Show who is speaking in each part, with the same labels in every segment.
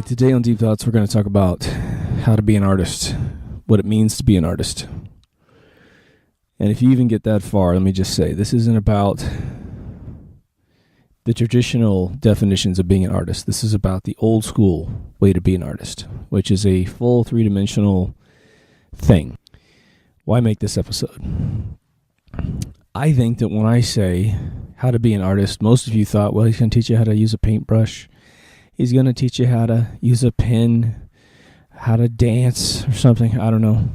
Speaker 1: today on Deep Thoughts, we're going to talk about how to be an artist, what it means to be an artist. And if you even get that far, let me just say, this isn't about the traditional definitions of being an artist. This is about the old school way to be an artist, which is a full three-dimensional thing. Why make this episode? I think that when I say how to be an artist, most of you thought, well, he's going to teach you how to use a paintbrush. He's going to teach you how to use a pen, how to dance or something. I don't know.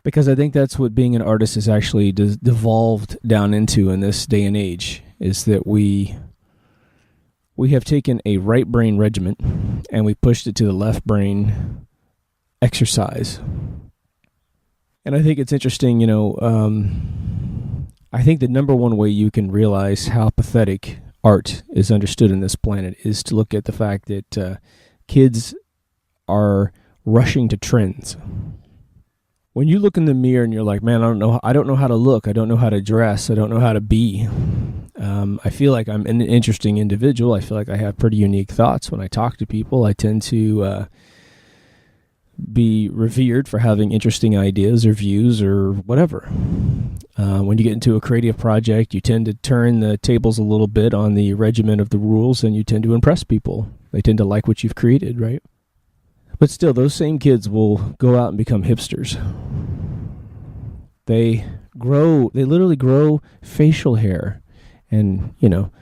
Speaker 1: Because I think that's what being an artist is actually devolved down into in this day and age, is that we have taken a right brain regiment and we pushed it to the left brain exercise. And I think it's interesting, I think the number one way you can realize how pathetic art is understood in this planet is to look at the fact that kids are rushing to trends. When you look in the mirror and you're like, man, I don't know how to look, I don't know how to dress, I don't know how to be. I feel like I'm an interesting individual. I feel like I have pretty unique thoughts when I talk to people. I tend to be revered for having interesting ideas or views or whatever. When you get into a creative project, you tend to turn the tables a little bit on the regimen of the rules, and you tend to impress people. They tend to like what you've created, right? But still, those same kids will go out and become hipsters. They literally grow facial hair and,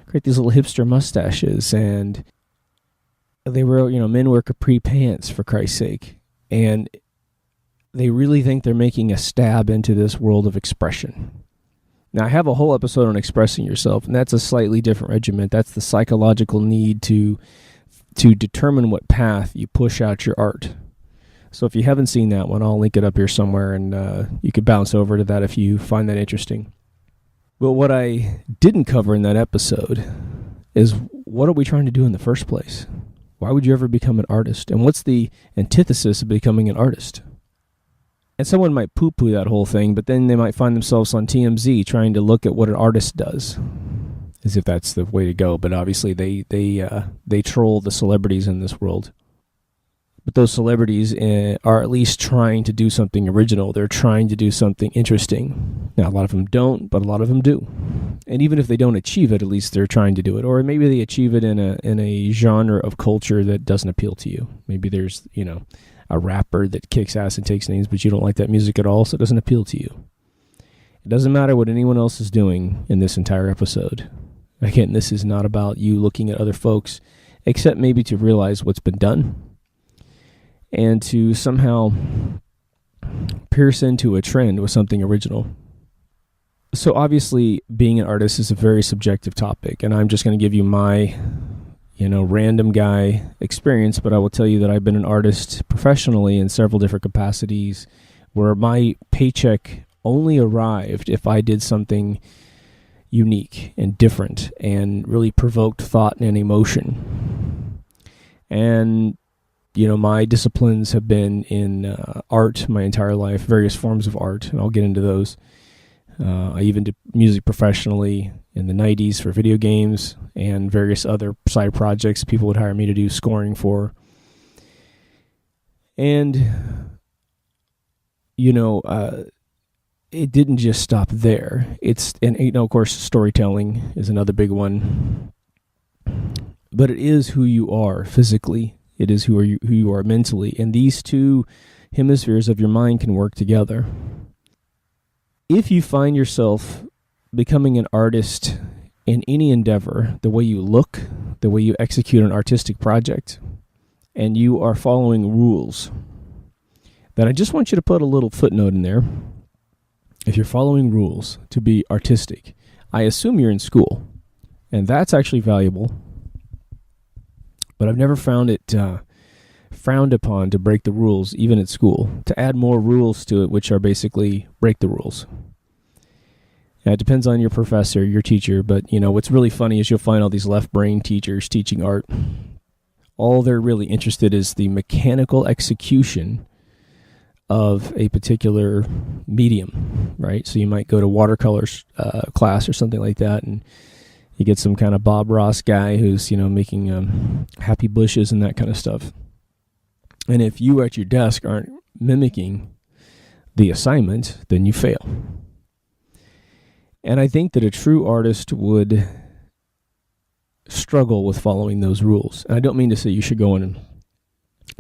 Speaker 1: create these little hipster mustaches, and they wear, men wear capri pants, for Christ's sake. And they really think they're making a stab into this world of expression. Now, I have a whole episode on expressing yourself, and that's a slightly different regiment. That's the psychological need to determine what path you push out your art. So if you haven't seen that one, I'll link it up here somewhere, and you could bounce over to that if you find that interesting. But what I didn't cover in that episode is, what are we trying to do in the first place? Why would you ever become an artist? And what's the antithesis of becoming an artist? And someone might poo-poo that whole thing, but then they might find themselves on TMZ trying to look at what an artist does, as if that's the way to go. But obviously they troll the celebrities in this world. But those celebrities are at least trying to do something original. They're trying to do something interesting. Now, a lot of them don't, but a lot of them do. And even if they don't achieve it, at least they're trying to do it. Or maybe they achieve it in a genre of culture that doesn't appeal to you. Maybe there's, a rapper that kicks ass and takes names, but you don't like that music at all, so it doesn't appeal to you. It doesn't matter what anyone else is doing in this entire episode. Again, this is not about you looking at other folks, except maybe to realize what's been done and to somehow pierce into a trend with something original. So obviously, being an artist is a very subjective topic, and I'm just going to give you my, random guy experience, but I will tell you that I've been an artist professionally in several different capacities where my paycheck only arrived if I did something unique and different and really provoked thought and emotion. And my disciplines have been in art my entire life, various forms of art, and I'll get into those. I even did music professionally in the 90s for video games and various other side projects people would hire me to do scoring for. And, it didn't just stop there. Of course, storytelling is another big one. But it is who you are physically. It is who you are mentally. And these two hemispheres of your mind can work together. If you find yourself becoming an artist in any endeavor, the way you look, the way you execute an artistic project, and you are following rules, then I just want you to put a little footnote in there. If you're following rules to be artistic, I assume you're in school, and that's actually valuable. But I've never found it frowned upon to break the rules, even at school, to add more rules to it, which are basically break the rules. Now, it depends on your professor, your teacher, but what's really funny is you'll find all these left-brain teachers teaching art. All they're really interested is the mechanical execution of a particular medium, right? So you might go to watercolor class or something like that, and You get some kind of Bob Ross guy who's, making happy bushes and that kind of stuff. And if you at your desk aren't mimicking the assignment, then you fail. And I think that a true artist would struggle with following those rules. And I don't mean to say you should go in and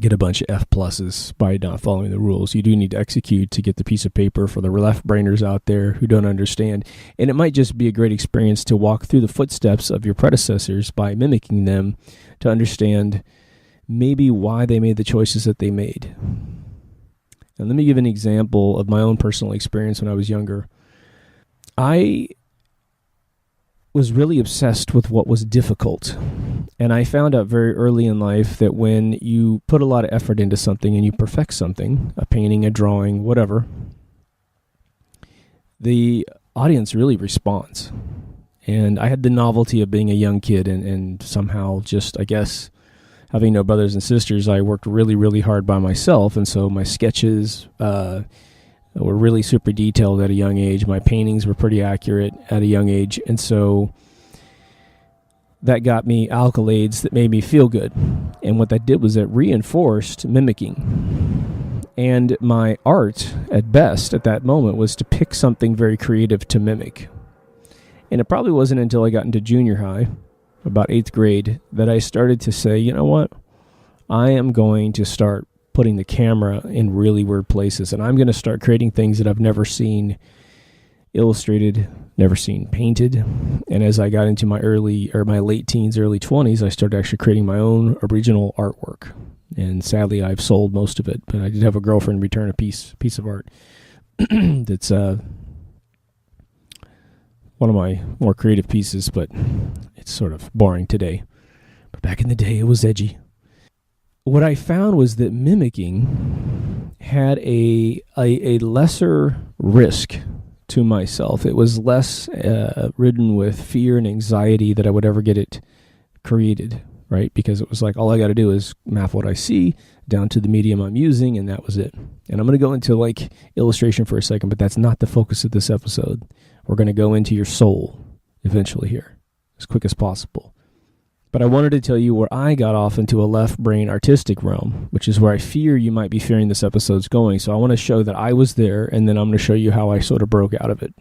Speaker 1: get a bunch of F pluses by not following the rules. You do need to execute to get the piece of paper for the left-brainers out there who don't understand. And it might just be a great experience to walk through the footsteps of your predecessors by mimicking them to understand maybe why they made the choices that they made. And let me give an example of my own personal experience when I was younger. I was really obsessed with what was difficult. And I found out very early in life that when you put a lot of effort into something and you perfect something, a painting, a drawing, whatever, the audience really responds. And I had the novelty of being a young kid and somehow just, I guess, having no brothers and sisters, I worked really, really hard by myself. And so my sketches were really super detailed at a young age. My paintings were pretty accurate at a young age. And so that got me accolades that made me feel good. And what that did was it reinforced mimicking. And my art, at best, at that moment, was to pick something very creative to mimic. And it probably wasn't until I got into junior high, about 8th grade, that I started to say, you know what? I am going to start putting the camera in really weird places, and I'm going to start creating things that I've never seen illustrated, never seen painted. And as I got into my late teens, early 20s, I started actually creating my own original artwork. And sadly, I've sold most of it, but I did have a girlfriend return a piece of art that's one of my more creative pieces, but it's sort of boring today. But back in the day, it was edgy. What I found was that mimicking had a lesser risk to myself. It was less ridden with fear and anxiety that I would ever get it created, right? Because it was like, all I got to do is map what I see down to the medium I'm using, and that was it. And I'm going to go into like illustration for a second, but that's not the focus of this episode. We're going to go into your soul eventually here, as quick as possible. But I wanted to tell you where I got off into a left brain artistic realm, which is where I fear you might be fearing this episode's going. So I want to show that I was there, and then I'm going to show you how I sort of broke out of it.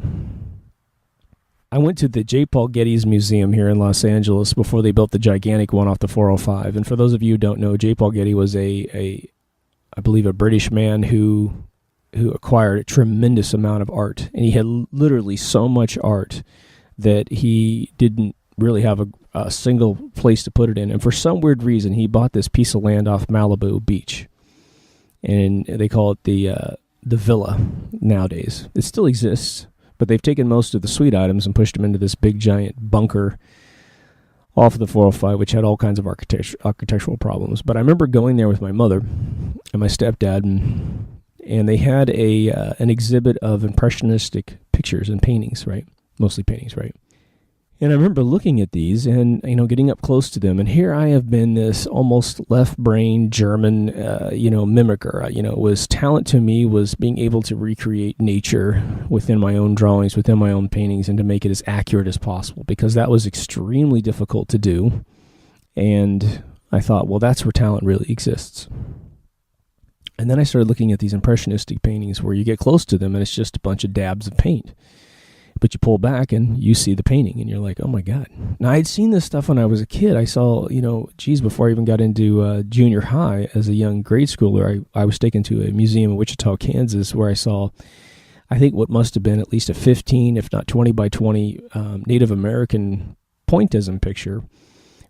Speaker 1: I went to the J. Paul Getty's Museum here in Los Angeles before they built the gigantic one off the 405. And for those of you who don't know, J. Paul Getty was I believe, a British man who acquired a tremendous amount of art. And he had literally so much art that he didn't really have a single place to put it in. And for some weird reason, he bought this piece of land off Malibu Beach. And they call it the Villa nowadays. It still exists, but they've taken most of the sweet items and pushed them into this big giant bunker off of the 405, which had all kinds of architectural problems. But I remember going there with my mother and my stepdad, and they had an exhibit of impressionistic pictures and paintings, right? Mostly paintings, right? And I remember looking at these and, getting up close to them. And here I have been this almost left-brain German, mimicker. Was talent to me was being able to recreate nature within my own drawings, within my own paintings, and to make it as accurate as possible, because that was extremely difficult to do. And I thought, well, that's where talent really exists. And then I started looking at these impressionistic paintings where you get close to them and it's just a bunch of dabs of paint. But you pull back and you see the painting and you're like, oh my God. Now, I'd seen this stuff when I was a kid. I saw, before I even got into junior high as a young grade schooler, I was taken to a museum in Wichita, Kansas, where I saw, I think, what must have been at least a 15, if not 20 by 20 Native American pointism picture,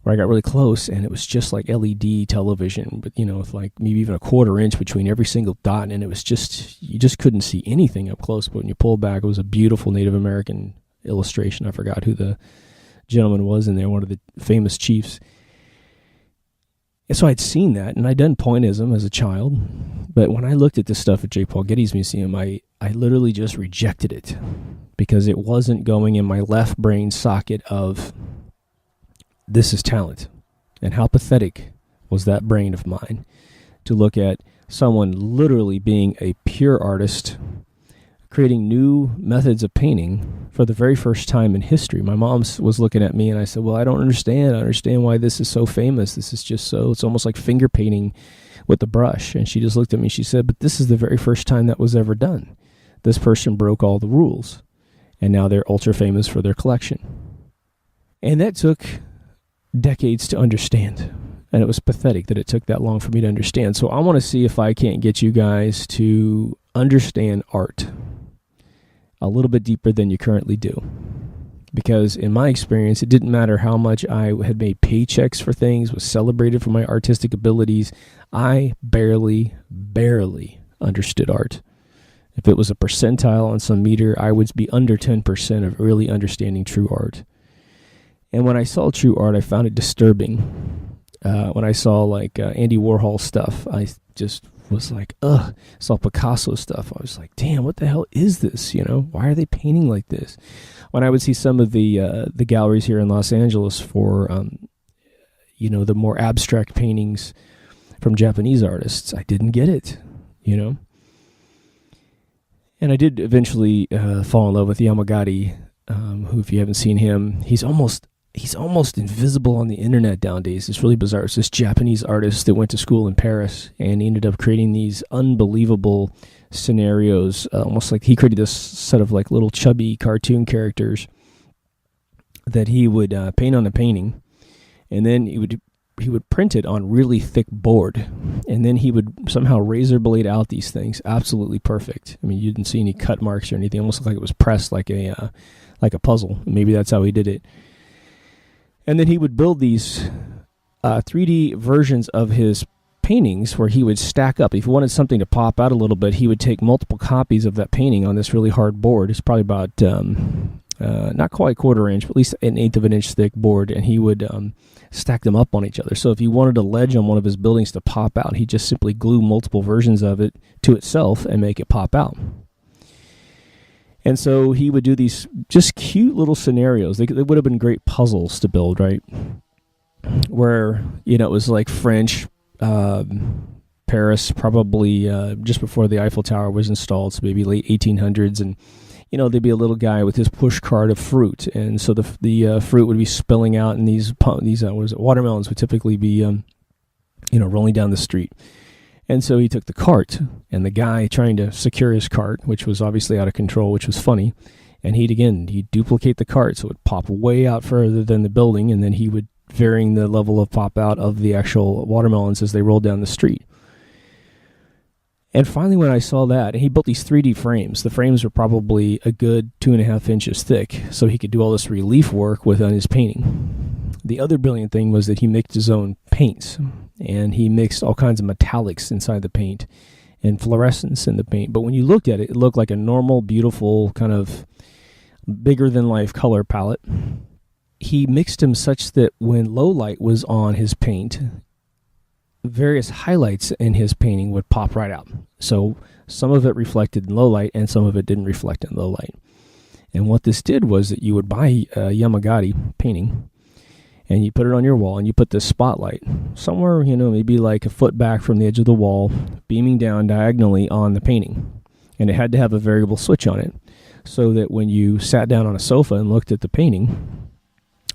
Speaker 1: where I got really close, and it was just like LED television, but, with like maybe even a 1/4 inch between every single dot, and it was just, you just couldn't see anything up close, but when you pull back, it was a beautiful Native American illustration. I forgot who the gentleman was in there, one of the famous chiefs. And so I'd seen that, and I'd done pointism as a child, but when I looked at this stuff at J. Paul Getty's Museum, I literally just rejected it, because it wasn't going in my left brain socket of, this is talent. And how pathetic was that brain of mine to look at someone literally being a pure artist, creating new methods of painting for the very first time in history. My mom was looking at me, and I said, well, I don't understand. I understand why this is so famous. This is just so, it's almost like finger painting with the brush. And she just looked at me, she said, but this is the very first time that was ever done. This person broke all the rules, and now they're ultra famous for their collection. And that took decades to understand. And it was pathetic that it took that long for me to understand. So I want to see if I can't get you guys to understand art a little bit deeper than you currently do. Because in my experience, it didn't matter how much I had made paychecks for things, was celebrated for my artistic abilities, I barely understood art. If it was a percentile on some meter, I would be under 10% of really understanding true art. And when I saw true art, I found it disturbing. When I saw like Andy Warhol stuff, I just was like, ugh. Saw Picasso stuff, I was like, damn, what the hell is this? You know, why are they painting like this? When I would see some of the galleries here in Los Angeles for, the more abstract paintings from Japanese artists, I didn't get it, you know. And I did eventually fall in love with Yamagata, who, if you haven't seen him, he's almost invisible on the internet nowadays. It's really bizarre. It's this Japanese artist that went to school in Paris, and he ended up creating these unbelievable scenarios, almost like he created this set of like little chubby cartoon characters that he would paint on a painting, and then he would print it on really thick board, and then he would somehow razor blade out these things absolutely perfect. I mean, you didn't see any cut marks or anything. Almost like it was pressed like a puzzle. Maybe that's how he did it. And then he would build these 3D versions of his paintings where he would stack up. If he wanted something to pop out a little bit, he would take multiple copies of that painting on this really hard board. It's probably about not quite quarter inch, but at least an eighth of an inch thick board, and he would stack them up on each other. So if he wanted a ledge on one of his buildings to pop out, he'd just simply glue multiple versions of it to itself and make it pop out. And so he would do these just cute little scenarios. They would have been great puzzles to build, right? Where, it was like French, Paris, probably just before the Eiffel Tower was installed, so maybe late 1800s. And, there'd be a little guy with his push cart of fruit. And so the fruit would be spilling out, and these watermelons would typically be, rolling down the street. And so he took the cart, and the guy trying to secure his cart, which was obviously out of control, which was funny, and he'd duplicate the cart so it would pop way out further than the building, and then he would varying the level of pop out of the actual watermelons as they rolled down the street. And finally, when I saw that, he built these 3D frames. The frames were probably a good 2.5 inches thick, so he could do all this relief work within his painting. The other brilliant thing was that he mixed his own paints, and he mixed all kinds of metallics inside the paint and fluorescence in the paint. But when you looked at it, it looked like a normal, beautiful, kind of bigger-than-life color palette. He mixed them such that when low light was on his paint, various highlights in his painting would pop right out. So some of it reflected in low light, and some of it didn't reflect in low light. And what this did was that you would buy a Yamagata painting, and you put it on your wall, and you put this spotlight somewhere, maybe like a foot back from the edge of the wall, beaming down diagonally on the painting. And it had to have a variable switch on it, so that when you sat down on a sofa and looked at the painting,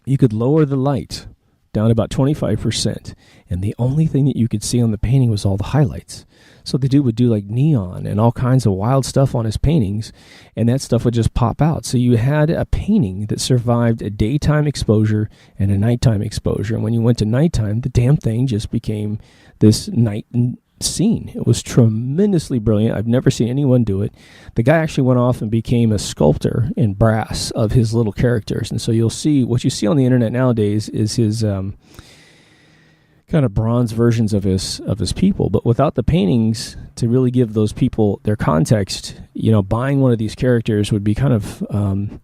Speaker 1: you could lower the light down about 25%, and the only thing that you could see on the painting was all the highlights. So the dude would do like neon and all kinds of wild stuff on his paintings, and that stuff would just pop out. So you had a painting that survived a daytime exposure and a nighttime exposure, and when you went to nighttime, the damn thing just became this night scene. It was tremendously brilliant. I've never seen anyone do it. The guy actually went off and became a sculptor in brass of his little characters, and so you'll see what you see on the internet nowadays is his kind of bronze versions of his people. But without the paintings to really give those people their context, buying one of these characters would be kind of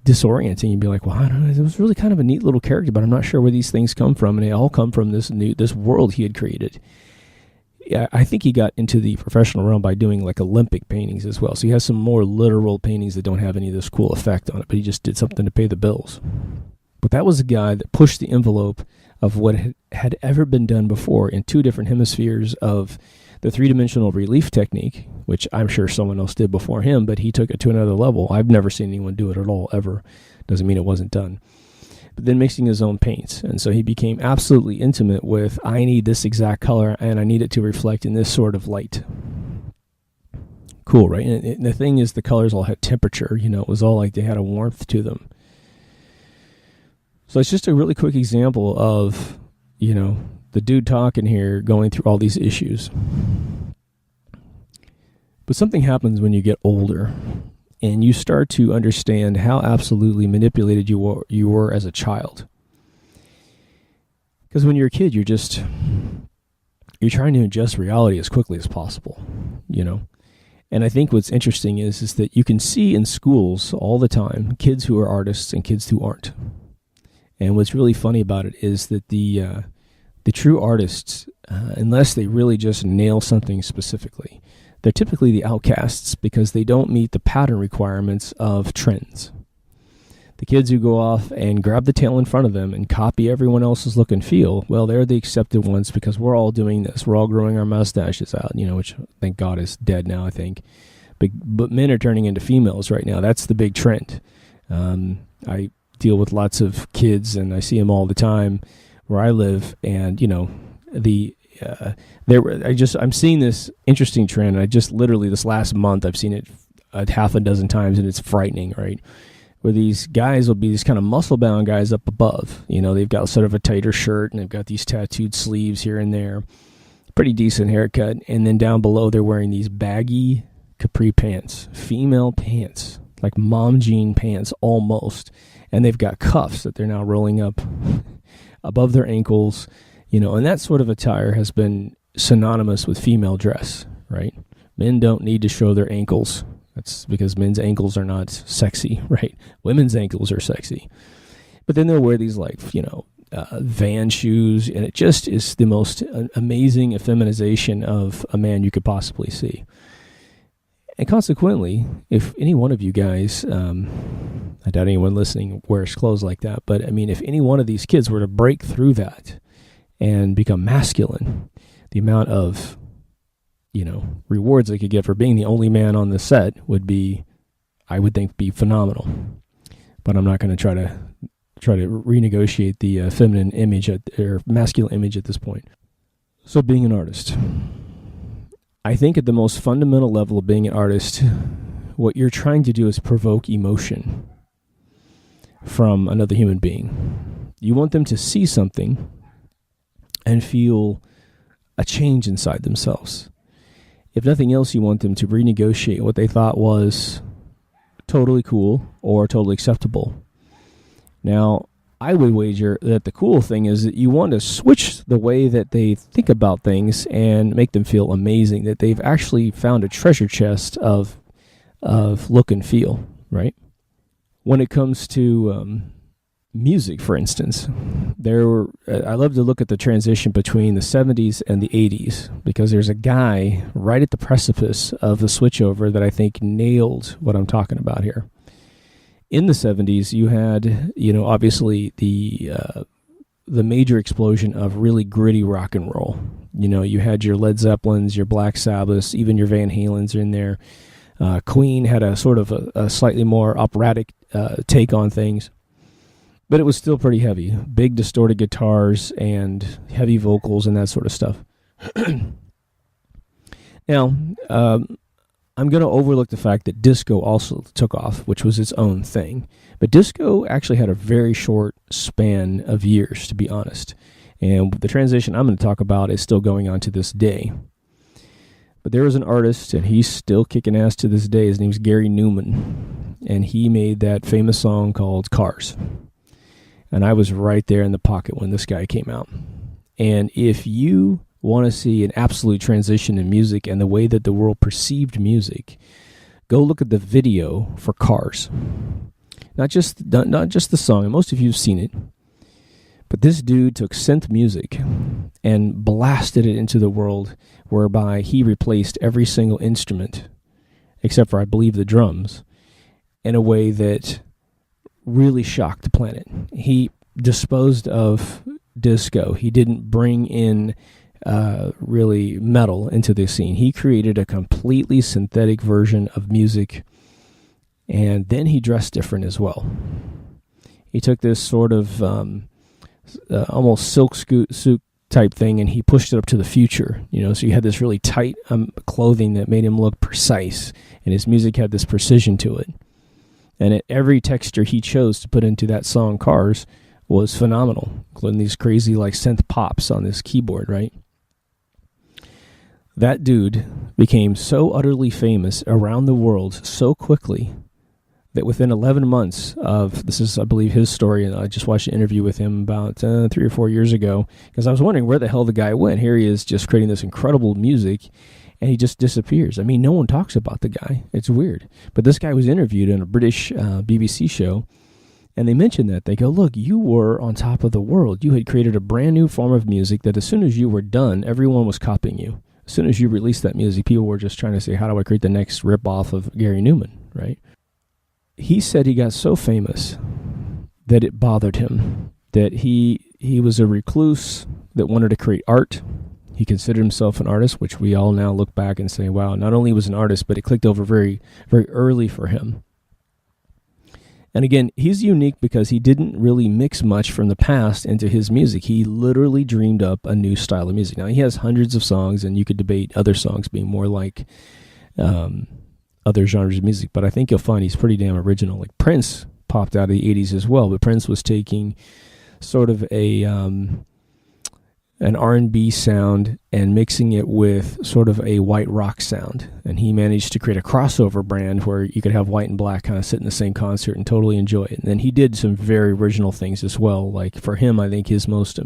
Speaker 1: disorienting. You'd be like, well, I don't know, it was really kind of a neat little character, but I'm not sure where these things come from, and they all come from this world he had created. Yeah, I think he got into the professional realm by doing like Olympic paintings as well. So he has some more literal paintings that don't have any of this cool effect on it, but he just did something to pay the bills. But that was a guy that pushed the envelope of what had ever been done before in two different hemispheres of the three-dimensional relief technique, which I'm sure someone else did before him, but he took it to another level. I've never seen anyone do it at all, ever. Doesn't mean it wasn't done. But then mixing his own paints. And so he became absolutely intimate with, I need this exact color, and I need it to reflect in this sort of light. Cool, right? And the thing is, the colors all had temperature. It was all like they had a warmth to them. So it's just a really quick example of, the dude talking here going through all these issues. But something happens when you get older and you start to understand how absolutely manipulated you were as a child. Because when you're a kid, you're trying to adjust reality as quickly as possible, And I think what's interesting is that you can see in schools all the time kids who are artists and kids who aren't. And what's really funny about it is that the true artists, unless they really just nail something specifically, they're typically the outcasts because they don't meet the pattern requirements of trends. The kids who go off and grab the tail in front of them and copy everyone else's look and feel, well, they're the accepted ones because we're all doing this. We're all growing our mustaches out, which thank God is dead now, I think. But men are turning into females right now. That's the big trend. I deal with lots of kids, and I see them all the time where I live, and, I'm seeing this interesting trend. I just literally this last month I've seen it a half a dozen times, and it's frightening, right? Where these guys will be these kind of muscle-bound guys up above. They've got sort of a tighter shirt, and they've got these tattooed sleeves here and there. Pretty decent haircut. And then down below, they're wearing these baggy capri pants, female pants, like mom jean pants almost. And they've got cuffs that they're now rolling up above their ankles. And that sort of attire has been synonymous with female dress, right? Men don't need to show their ankles. That's because men's ankles are not sexy, right? Women's ankles are sexy. But then they'll wear these Van shoes, and it just is the most amazing effeminization of a man you could possibly see. And consequently, if any one of you guys, I doubt anyone listening wears clothes like that, but if any one of these kids were to break through that and become masculine, the amount of rewards they could get for being the only man on the set would be, I would think, be phenomenal. But I'm not going to try to renegotiate the feminine image or masculine image at this point. So being an artist, I think at the most fundamental level of being an artist, what you're trying to do is provoke emotion from another human being. You want them to see something and feel a change inside themselves. If nothing else, you want them to renegotiate what they thought was totally cool or totally acceptable. Now, I would wager that the cool thing is that you want to switch the way that they think about things and make them feel amazing, that they've actually found a treasure chest of look and feel, right? When it comes to music, for instance, I love to look at the transition between the 70s and the 80s, because there's a guy right at the precipice of the switchover that I think nailed what I'm talking about here. In the 70s, you had, obviously the major explosion of really gritty rock and roll. You had your Led Zeppelins, your Black Sabbaths, even your Van Halens are in there. Queen had a sort of a slightly more operatic take on things, but it was still pretty heavy. Big distorted guitars and heavy vocals and that sort of stuff. Now, I'm going to overlook the fact that disco also took off, which was its own thing. But disco actually had a very short span of years, to be honest. And the transition I'm going to talk about is still going on to this day. But there was an artist, and he's still kicking ass to this day. His name's Gary Newman. And he made that famous song called Cars. And I was right there in the pocket when this guy came out. And if you want to see an absolute transition in music and the way that the world perceived music, go look at the video for Cars. Not just the song, and most of you have seen it, but this dude took synth music and blasted it into the world, whereby he replaced every single instrument, except for, I believe, the drums, in a way that really shocked the planet. He disposed of disco. He didn't bring in really metal into the scene. He created a completely synthetic version of music, and then he dressed different as well. He took this sort of almost silk suit type thing, and he pushed it up to the future. So you had this really tight clothing that made him look precise, and his music had this precision to it. And every texture he chose to put into that song Cars was phenomenal, including these crazy like synth pops on this keyboard, right? That dude became so utterly famous around the world so quickly that within 11 months of, this is, I believe, his story, and I just watched an interview with him about 3 or 4 years ago, because I was wondering where the hell the guy went. Here he is just creating this incredible music, and he just disappears. I mean, no one talks about the guy. It's weird. But this guy was interviewed in a British BBC show, and they mentioned that. They go, look, you were on top of the world. You had created a brand new form of music that as soon as you were done, everyone was copying you. As soon as you released that music, people were just trying to say, how do I create the next rip-off of Gary Numan, right? He said he got so famous that it bothered him, that he was a recluse that wanted to create art. He considered himself an artist, which we all now look back and say, wow, not only was an artist, but it clicked over very, very early for him. And again, he's unique because he didn't really mix much from the past into his music. He literally dreamed up a new style of music. Now, he has hundreds of songs, and you could debate other songs being more like other genres of music, but I think you'll find he's pretty damn original. Like Prince popped out of the 80s as well, but Prince was taking sort of an R&B sound and mixing it with sort of a white rock sound, and he managed to create a crossover brand where you could have white and black kind of sit in the same concert and totally enjoy it. And then he did some very original things as well. Like for him, I think his most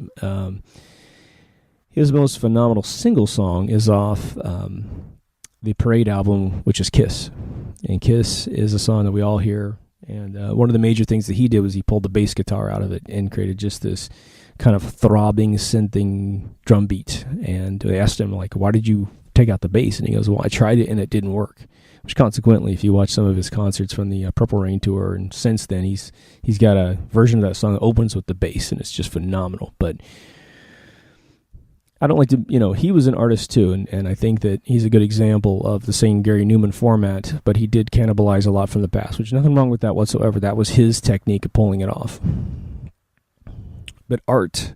Speaker 1: phenomenal single song is off the Parade album, which is Kiss. And Kiss is a song that we all hear. And one of the major things that he did was he pulled the bass guitar out of it and created just this kind of throbbing, synthing drum beat. And they asked him, like, why did you take out the bass? And he goes, well, I tried it and it didn't work. Which consequently, if you watch some of his concerts from the Purple Rain tour, and since then he's got a version of that song that opens with the bass, and it's just phenomenal. But I don't like to, he was an artist too, and I think that he's a good example of the same Gary Numan format, but he did cannibalize a lot from the past, which nothing wrong with that whatsoever. That was his technique of pulling it off. But art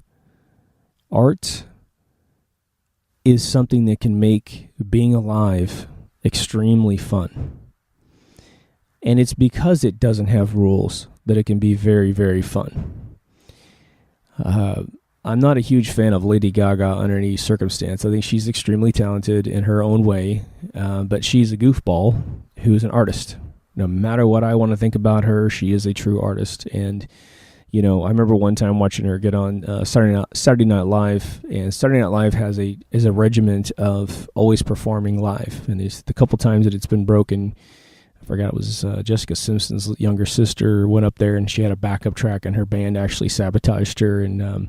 Speaker 1: is something that can make being alive extremely fun. And it's because it doesn't have rules that it can be very, very fun. I'm not a huge fan of Lady Gaga under any circumstance. I think she's extremely talented in her own way, but she's a goofball who's an artist. No matter what I want to think about her, she is a true artist. And, I remember one time watching her get on Saturday Night Live, and Saturday Night Live is a regiment of always performing live. And there's the couple times that it's been broken. I forgot it was Jessica Simpson's younger sister went up there, and she had a backup track, and her band actually sabotaged her. And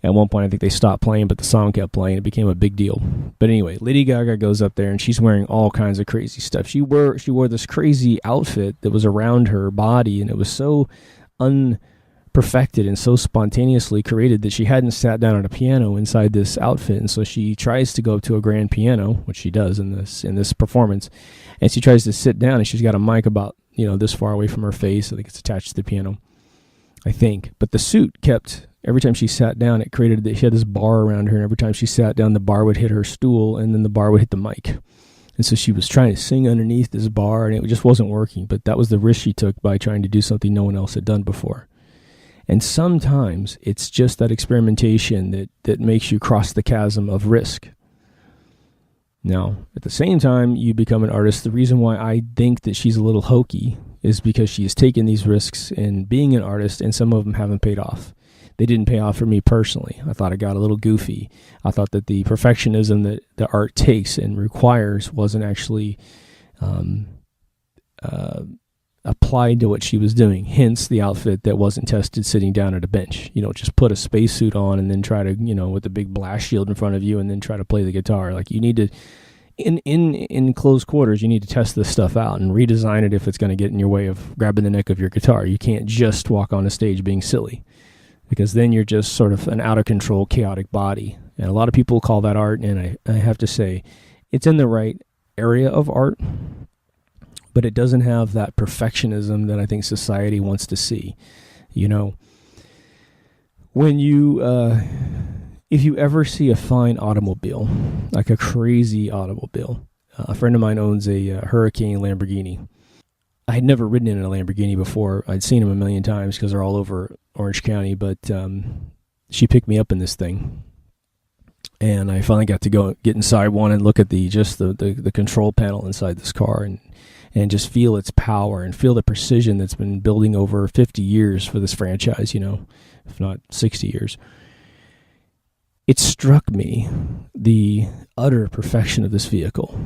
Speaker 1: at one point, I think they stopped playing, but the song kept playing. It became a big deal. But anyway, Lady Gaga goes up there, and she's wearing all kinds of crazy stuff. She wore this crazy outfit that was around her body, and it was so unperfected and so spontaneously created that she hadn't sat down at a piano inside this outfit. And so she tries to go up to a grand piano, which she does in this performance, and she tries to sit down, and she's got a mic about this far away from her face. I think it's attached to the piano, I think. But the suit kept... Every time she sat down, it created that she had this bar around her, and every time she sat down, the bar would hit her stool, and then the bar would hit the mic. And so she was trying to sing underneath this bar, and it just wasn't working. But that was the risk she took by trying to do something no one else had done before. And sometimes it's just that experimentation that makes you cross the chasm of risk. Now, at the same time, you become an artist. The reason why I think that she's a little hokey is because she has taken these risks in being an artist, and some of them haven't paid off. They didn't pay off for me personally. I thought I got a little goofy. I thought that the perfectionism that the art takes and requires wasn't actually applied to what she was doing. Hence the outfit that wasn't tested sitting down at a bench. Just put a spacesuit on and then try to, with a big blast shield in front of you, and then try to play the guitar. Like, you need to, in close quarters, you need to test this stuff out and redesign it if it's going to get in your way of grabbing the neck of your guitar. You can't just walk on a stage being silly, because then you're just sort of an out-of-control, chaotic body. And a lot of people call that art, and I have to say, it's in the right area of art, but it doesn't have that perfectionism that I think society wants to see. You know, when you, if you ever see a fine automobile, like a crazy automobile, a friend of mine owns a Hurricane Lamborghini. I had never ridden in a Lamborghini before. I'd seen them a million times because they're all over Orange County, but she picked me up in this thing. And I finally got to go get inside one and look at the control panel inside this car and just feel its power and feel the precision that's been building over 50 years for this franchise, you know, if not 60 years. It struck me the utter perfection of this vehicle.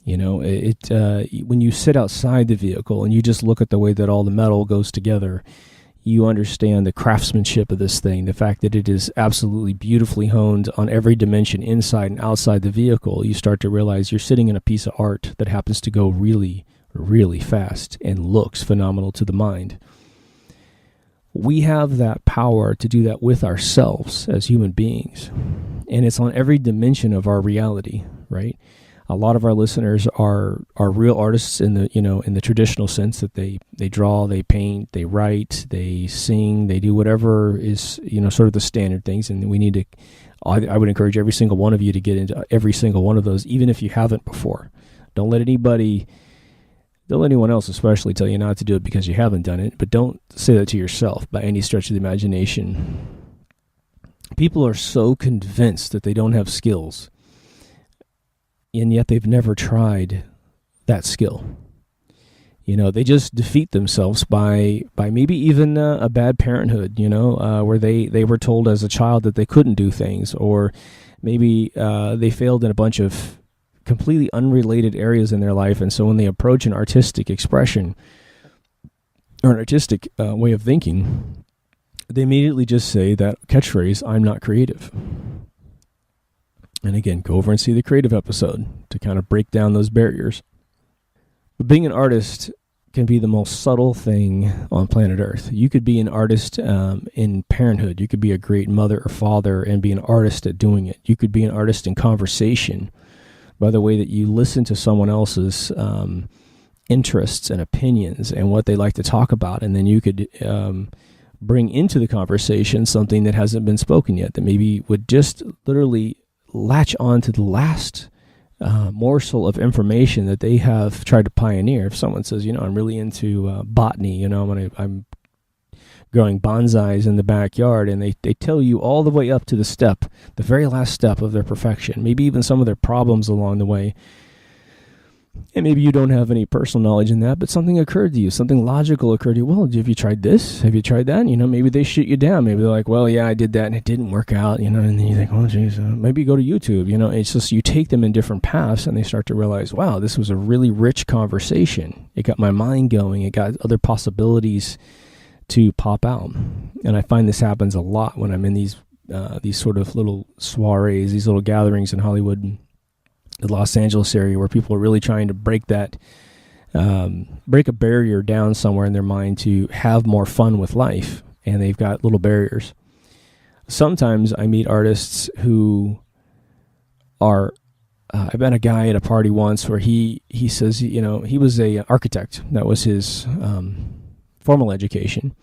Speaker 1: You know, when you sit outside the vehicle and you just look at the way that all the metal goes together, you understand the craftsmanship of this thing, the fact that it is absolutely beautifully honed on every dimension inside and outside the vehicle. You start to realize you're sitting in a piece of art that happens to go really, really fast and looks phenomenal to the mind. We have that power to do that with ourselves as human beings, and it's on every dimension of our reality, right? A lot of our listeners are real artists in the traditional sense that they draw, they paint, they write, they sing, they do whatever is, you know, sort of the standard things. And we need to, I would encourage every single one of you to get into every single one of those, even if you haven't before. Don't let anyone else especially tell you not to do it because you haven't done it, but don't say that to yourself by any stretch of the imagination. People are so convinced that they don't have skills, and yet they've never tried that skill. You know, they just defeat themselves by maybe even a bad parenthood, you know, where they were told as a child that they couldn't do things, or maybe they failed in a bunch of completely unrelated areas in their life. And so when they approach an artistic expression or an artistic way of thinking, they immediately just say that catchphrase, "I'm not creative." And again, go over and see the creative episode to kind of break down those barriers. But being an artist can be the most subtle thing on planet Earth. You could be an artist in parenthood. You could be a great mother or father and be an artist at doing it. You could be an artist in conversation by the way that you listen to someone else's interests and opinions and what they like to talk about. And then you could bring into the conversation something that hasn't been spoken yet, that maybe would just literally latch on to the last morsel of information that they have tried to pioneer. If someone says, you know, I'm really into botany, you know, I'm growing bonsais in the backyard, and they tell you all the way up to the very last step of their perfection, maybe even some of their problems along the way. And maybe you don't have any personal knowledge in that, but something occurred to you, something logical occurred to you. Well, have you tried this? Have you tried that? You know, maybe they shoot you down. Maybe they're like, well, yeah, I did that and it didn't work out, you know, and then you think, oh, geez, maybe go to YouTube. You know, it's just you take them in different paths and they start to realize, wow, this was a really rich conversation. It got my mind going. It got other possibilities to pop out. And I find this happens a lot when I'm in these sort of little soirees, these little gatherings in Hollywood, the Los Angeles area, where people are really trying to break a barrier down somewhere in their mind to have more fun with life, and they've got little barriers. Sometimes I meet artists who are, I met a guy at a party once where he says, you know, he was a architect. That was his formal education.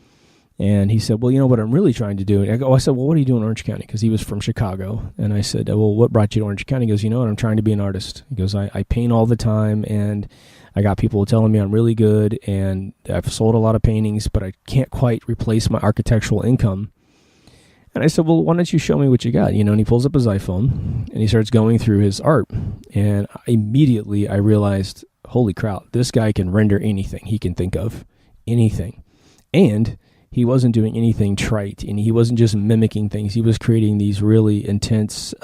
Speaker 1: And he said, well, you know what I'm really trying to do? I said, well, what do you do in Orange County? Because he was from Chicago. And I said, well, what brought you to Orange County? He goes, you know what? I'm trying to be an artist. He goes, I paint all the time, and I got people telling me I'm really good, and I've sold a lot of paintings, but I can't quite replace my architectural income. And I said, well, why don't you show me what you got? You know, and he pulls up his iPhone, and he starts going through his art. And immediately I realized, holy crap, this guy can render anything he can think of, anything. And he wasn't doing anything trite, and he wasn't just mimicking things. He was creating these really intense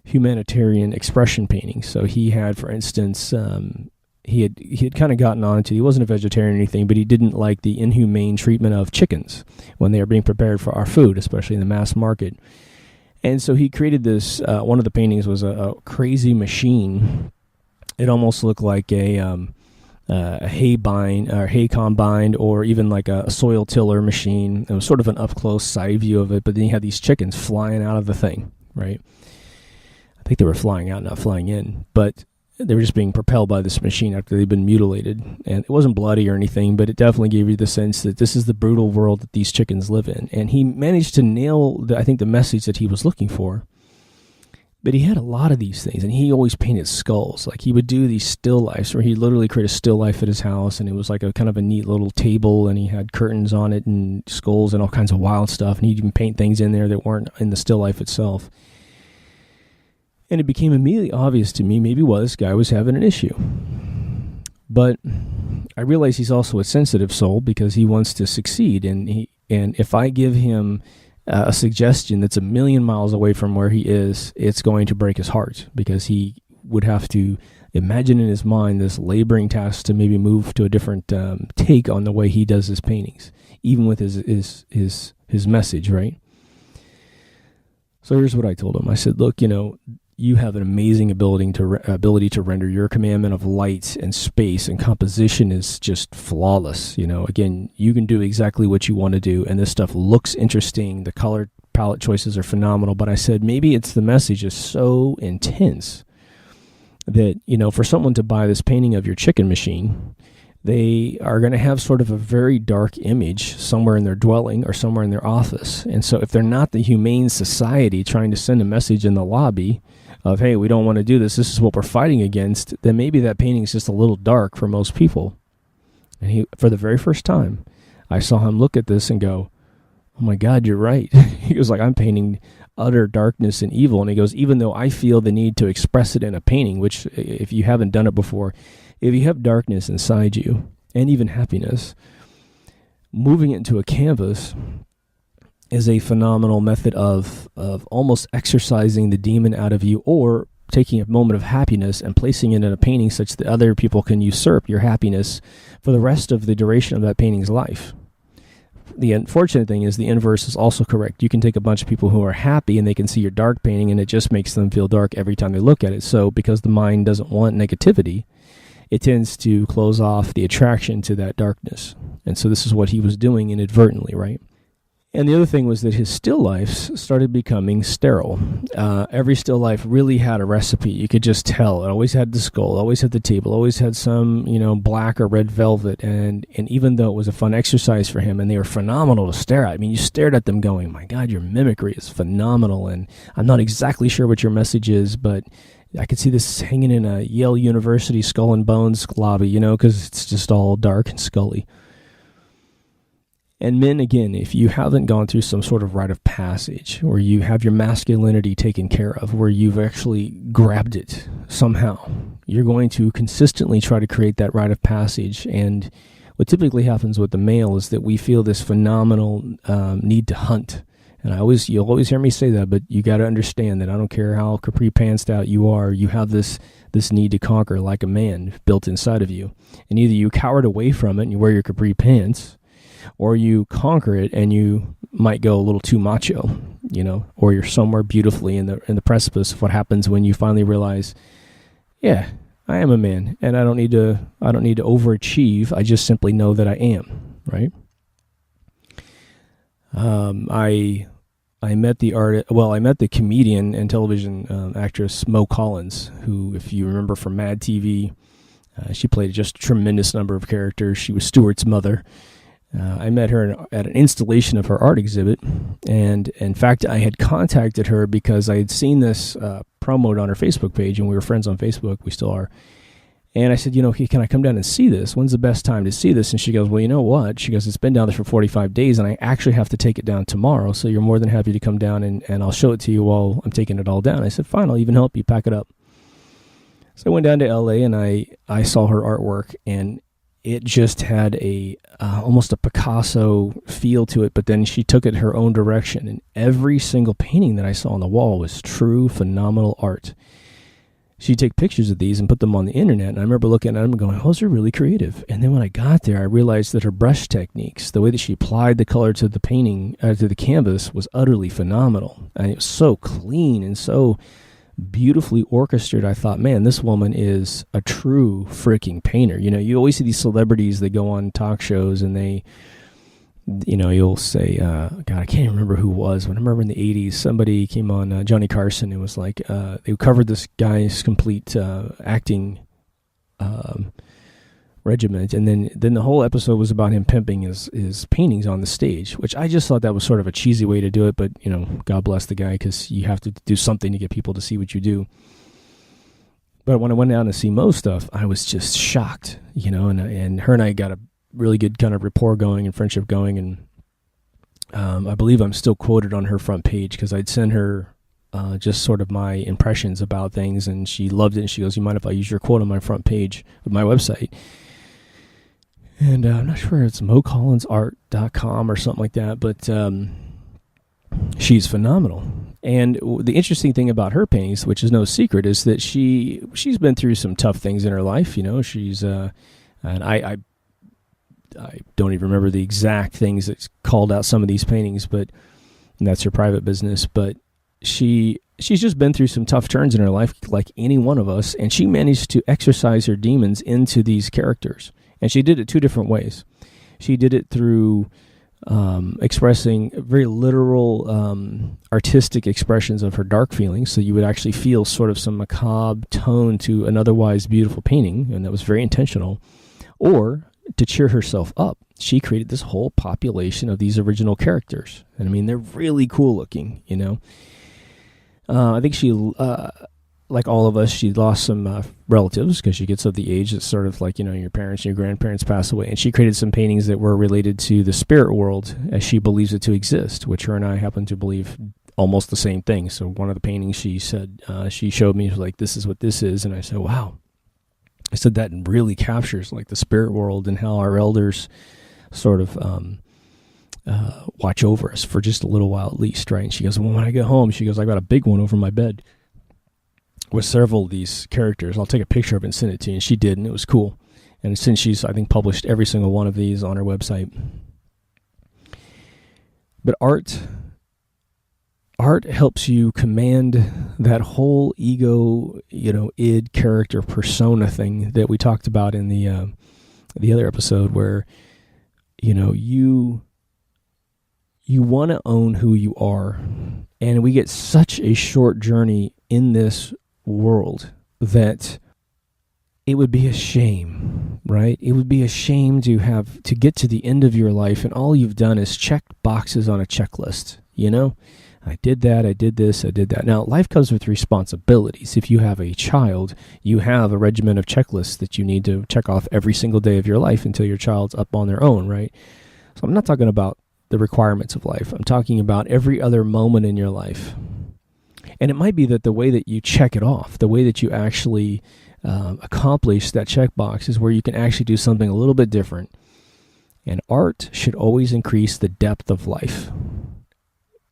Speaker 1: humanitarian expression paintings. So he had, for instance, he had kind of gotten on to, he wasn't a vegetarian or anything, but he didn't like the inhumane treatment of chickens when they are being prepared for our food, especially in the mass market. And so he created this, one of the paintings was a crazy machine. It almost looked like a hay combine, or even like a soil tiller machine. It was sort of an up close side view of it, but then you had these chickens flying out of the thing, right? I think they were flying out, not flying in, but they were just being propelled by this machine after they'd been mutilated. And it wasn't bloody or anything, but it definitely gave you the sense that this is the brutal world that these chickens live in. And he managed to nail, the message that he was looking for. But he had a lot of these things, and he always painted skulls. Like, he would do these still lifes where he'd literally create a still life at his house, and it was like a kind of a neat little table, and he had curtains on it and skulls and all kinds of wild stuff, and he'd even paint things in there that weren't in the still life itself. And it became immediately obvious to me maybe this guy was having an issue. But I realize he's also a sensitive soul because he wants to succeed, and if I give him a suggestion that's a million miles away from where he is, it's going to break his heart, because he would have to imagine in his mind this laboring task to maybe move to a different take on the way he does his paintings, even with his message, right? So here's what I told him. I said, look, you have an amazing ability to render. Your commandment of light and space and composition is just flawless. Again, you can do exactly what you want to do, and this stuff looks interesting. The color palette choices are phenomenal. But I said, maybe it's the message is so intense that, for someone to buy this painting of your chicken machine, they are going to have sort of a very dark image somewhere in their dwelling or somewhere in their office. And so if they're not the Humane Society trying to send a message in the lobby of, hey, we don't want to do this, this is what we're fighting against, then maybe that painting is just a little dark for most people. And he, for the very first time, I saw him look at this and go, oh my God, you're right. He goes, like, I'm painting utter darkness and evil. And he goes, even though I feel the need to express it in a painting, which if you haven't done it before, if you have darkness inside you and even happiness, moving it into a canvas is a phenomenal method of almost exorcising the demon out of you, or taking a moment of happiness and placing it in a painting such that other people can usurp your happiness for the rest of the duration of that painting's life. The unfortunate thing is the inverse is also correct. You can take a bunch of people who are happy and they can see your dark painting, and it just makes them feel dark every time they look at it. So because the mind doesn't want negativity, it tends to close off the attraction to that darkness. And so this is what he was doing inadvertently, right? And the other thing was that his still lifes started becoming sterile. Every still life really had a recipe. You could just tell. It always had the skull, always had the table, always had some, black or red velvet. And even though it was a fun exercise for him, and they were phenomenal to stare at. I mean, you stared at them going, my God, your mimicry is phenomenal. And I'm not exactly sure what your message is, but I could see this hanging in a Yale University Skull and Bones lobby, because it's just all dark and scully. And men, again, if you haven't gone through some sort of rite of passage, where you have your masculinity taken care of, where you've actually grabbed it somehow, you're going to consistently try to create that rite of passage. And what typically happens with the male is that we feel this phenomenal need to hunt. And you'll always hear me say that, but you got to understand that I don't care how capri pantsed out you are, you have this need to conquer like a man built inside of you. And either you cowered away from it and you wear your capri pants, or you conquer it and you might go a little too macho, or you're somewhere beautifully in the precipice of what happens when you finally realize, yeah, I am a man, and I don't need to overachieve. I just simply know that I am, right? I met the comedian and television actress Mo Collins, who, if you remember from Mad TV, she played just a tremendous number of characters. She was Stuart's mother. I met her at an installation of her art exhibit, and in fact, I had contacted her because I had seen this promoted on her Facebook page, and we were friends on Facebook. We still are. And I said, hey, can I come down and see this? When's the best time to see this? And she goes, well, you know what? She goes, it's been down there for 45 days, and I actually have to take it down tomorrow, so you're more than happy to come down, and I'll show it to you while I'm taking it all down. I said, fine, I'll even help you pack it up. So I went down to L.A., and I saw her artwork, and it just had almost a Picasso feel to it, but then she took it her own direction. And every single painting that I saw on the wall was true, phenomenal art. She'd take pictures of these and put them on the internet, and I remember looking at them and going, those are really creative. And then when I got there, I realized that her brush techniques, the way that she applied the color to the painting, to the canvas, was utterly phenomenal. And it was so clean and so beautifully orchestrated. I thought, man, this woman is a true freaking painter. You always see these celebrities that go on talk shows and they you'll say, God, I can't even remember who it was. When I remember in the 80s, somebody came on Johnny Carson and was like, they covered this guy's complete acting regiment, and then the whole episode was about him pimping his paintings on the stage, which I just thought that was sort of a cheesy way to do it, but, God bless the guy, because you have to do something to get people to see what you do. But when I went down to see Mo's stuff, I was just shocked, and her and I got a really good kind of rapport going and friendship going, and I believe I'm still quoted on her front page because I'd send her just sort of my impressions about things, and she loved it, and she goes, "You mind if I use your quote on my front page of my website?" And I'm not sure it's mocollinsart.com or something like that, but she's phenomenal. And the interesting thing about her paintings, which is no secret, is that she's been through some tough things in her life. She's and I don't even remember the exact things that's called out some of these paintings, but that's her private business. But she's just been through some tough turns in her life, like any one of us, and she managed to exercise her demons into these characters. And she did it two different ways. She did it through expressing very literal artistic expressions of her dark feelings, so you would actually feel sort of some macabre tone to an otherwise beautiful painting, and that was very intentional. Or to cheer herself up, she created this whole population of these original characters. And I mean, they're really cool looking, I think she, like all of us, she lost some relatives because she gets of the age that's sort of like, your parents and your grandparents pass away. And she created some paintings that were related to the spirit world as she believes it to exist, which her and I happen to believe almost the same thing. So one of the paintings she said, she showed me, was like, "This is what this is." And I said, "Wow." I said, "That really captures like the spirit world and how our elders sort of watch over us for just a little while at least, right?" And she goes, "Well, when I get home," she goes, "I got a big one over my bed with several of these characters. I'll take a picture of it and send it to you." And she did, and it was cool. And since she's, I think, published every single one of these on her website. But art helps you command that whole ego, id, character, persona thing that we talked about in the other episode, where, you want to own who you are. And we get such a short journey in this world that it would be a shame, right? It would be a shame to have to get to the end of your life and all you've done is check boxes on a checklist. I did that, I did this, I did that. Now, life comes with responsibilities. If you have a child, you have a regimen of checklists that you need to check off every single day of your life until your child's up on their own, right? So I'm not talking about the requirements of life. I'm talking about every other moment in your life. And it might be that the way that you check it off, the way that you actually accomplish that checkbox is where you can actually do something a little bit different. And art should always increase the depth of life.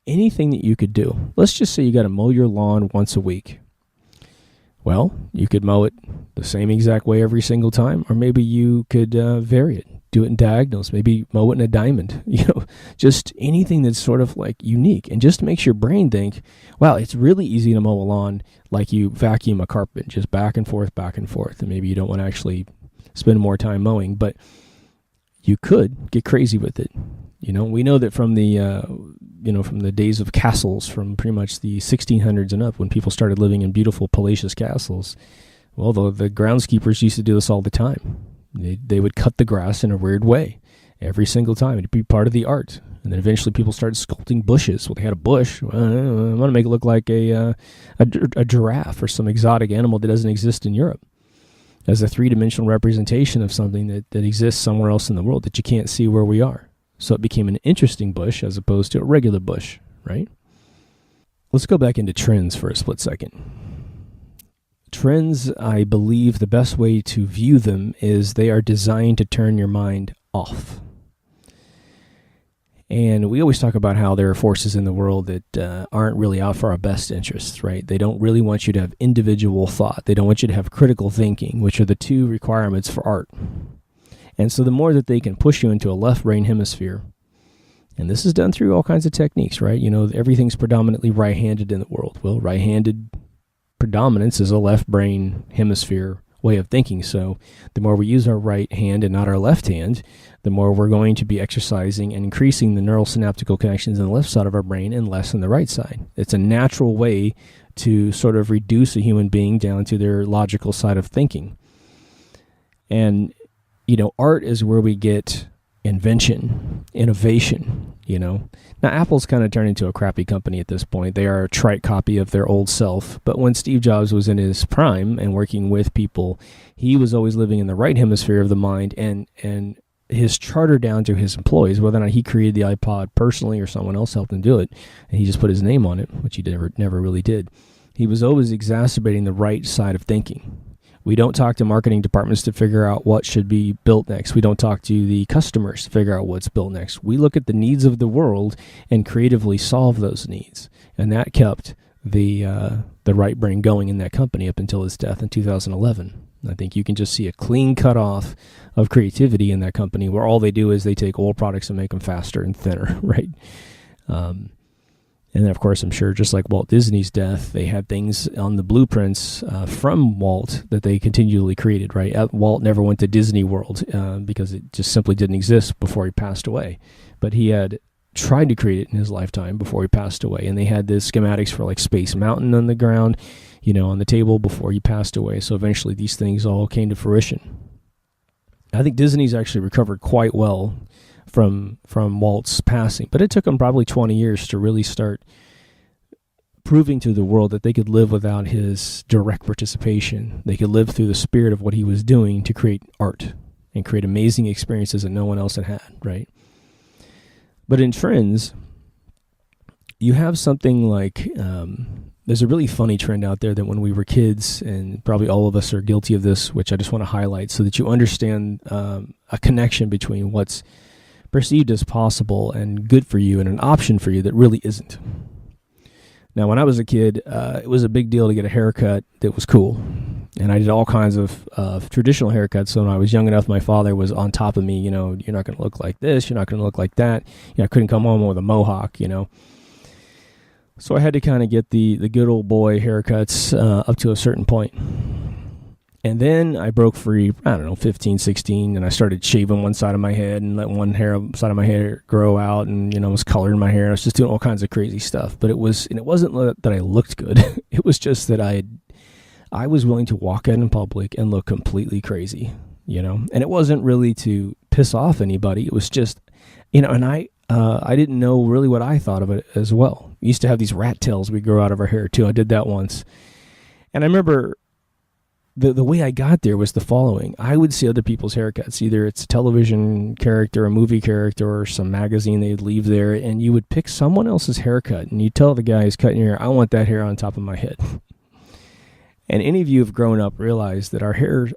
Speaker 1: Anything that you could do. Let's just say you got to mow your lawn once a week. Well, you could mow it the same exact way every single time, or maybe you could vary it. Do it in diagonals, maybe mow it in a diamond, just anything that's sort of like unique, and just makes your brain think, wow, it's really easy to mow a lawn like you vacuum a carpet, just back and forth, and maybe you don't want to actually spend more time mowing, but you could get crazy with it. We know that from the, from the days of castles, from pretty much the 1600s and up, when people started living in beautiful palatial castles, well, the groundskeepers used to do this all the time. They would cut the grass in a weird way every single time. It'd be part of the art. And then eventually people started sculpting bushes. Well, they had a bush. Well, I want to make it look like a giraffe or some exotic animal that doesn't exist in Europe, as a three-dimensional representation of something that exists somewhere else in the world that you can't see where we are. So it became an interesting bush as opposed to a regular bush, right? Let's go back into trends for a split second. Trends, I believe the best way to view them is they are designed to turn your mind off. And we always talk about how there are forces in the world that aren't really out for our best interests, right? They don't really want you to have individual thought. They don't want you to have critical thinking, which are the two requirements for art. And so the more that they can push you into a left brain hemisphere, and this is done through all kinds of techniques, right? Everything's predominantly right-handed in the world. Well, right-handed predominance is a left brain hemisphere way of thinking. So the more we use our right hand and not our left hand, the more we're going to be exercising and increasing the neural synaptical connections in the left side of our brain and less in the right side. It's a natural way to sort of reduce a human being down to their logical side of thinking. And, art is where we get invention, innovation, Now, Apple's kind of turned into a crappy company at this point. They are a trite copy of their old self. But when Steve Jobs was in his prime and working with people, he was always living in the right hemisphere of the mind, and his charter down to his employees, whether or not he created the iPod personally or someone else helped him do it, and he just put his name on it, which he never really did. He was always exacerbating the right side of thinking. We don't talk to marketing departments to figure out what should be built next. We don't talk to the customers to figure out what's built next. We look at the needs of the world and creatively solve those needs. And that kept the right brain going in that company up until his death in 2011. I think you can just see a clean cutoff of creativity in that company where all they do is they take old products and make them faster and thinner, right? And then, of course, I'm sure just like Walt Disney's death, they had things on the blueprints from Walt that they continually created, right? Walt never went to Disney World because it just simply didn't exist before he passed away. But he had tried to create it in his lifetime before he passed away. And they had the schematics for like Space Mountain on the ground, on the table before he passed away. So eventually these things all came to fruition. I think Disney's actually recovered quite well from Walt's passing, but it took him probably 20 years to really start proving to the world that they could live without his direct participation. They could live through the spirit of what he was doing to create art and create amazing experiences that no one else had, right? But in trends, you have something like, there's a really funny trend out there that when we were kids, and probably all of us are guilty of this, which I just want to highlight so that you understand a connection between what's perceived as possible and good for you and an option for you that really isn't. Now, when I was a kid, it was a big deal to get a haircut that was cool. And I did all kinds of traditional haircuts. So when I was young enough, my father was on top of me, you're not going to look like this, you're not going to look like that. I couldn't come home with a mohawk, So I had to kind of get the good old boy haircuts up to a certain point. And then I broke free, 15, 16, and I started shaving one side of my head and let one side of my hair grow out, and, was coloring my hair. I was just doing all kinds of crazy stuff. But it wasn't that I looked good. It was just that I was willing to walk out in public and look completely crazy, And it wasn't really to piss off anybody. It was just, and I didn't know really what I thought of it as well. We used to have these rat tails we grow out of our hair too. I did that once. And I remember the way I got there was the following. I would see other people's haircuts. Either it's a television character, a movie character, or some magazine they'd leave there, and you would pick someone else's haircut, and you tell the guy who's cutting your hair, I want that hair on top of my head. And any of you who've grown up realize that our hair,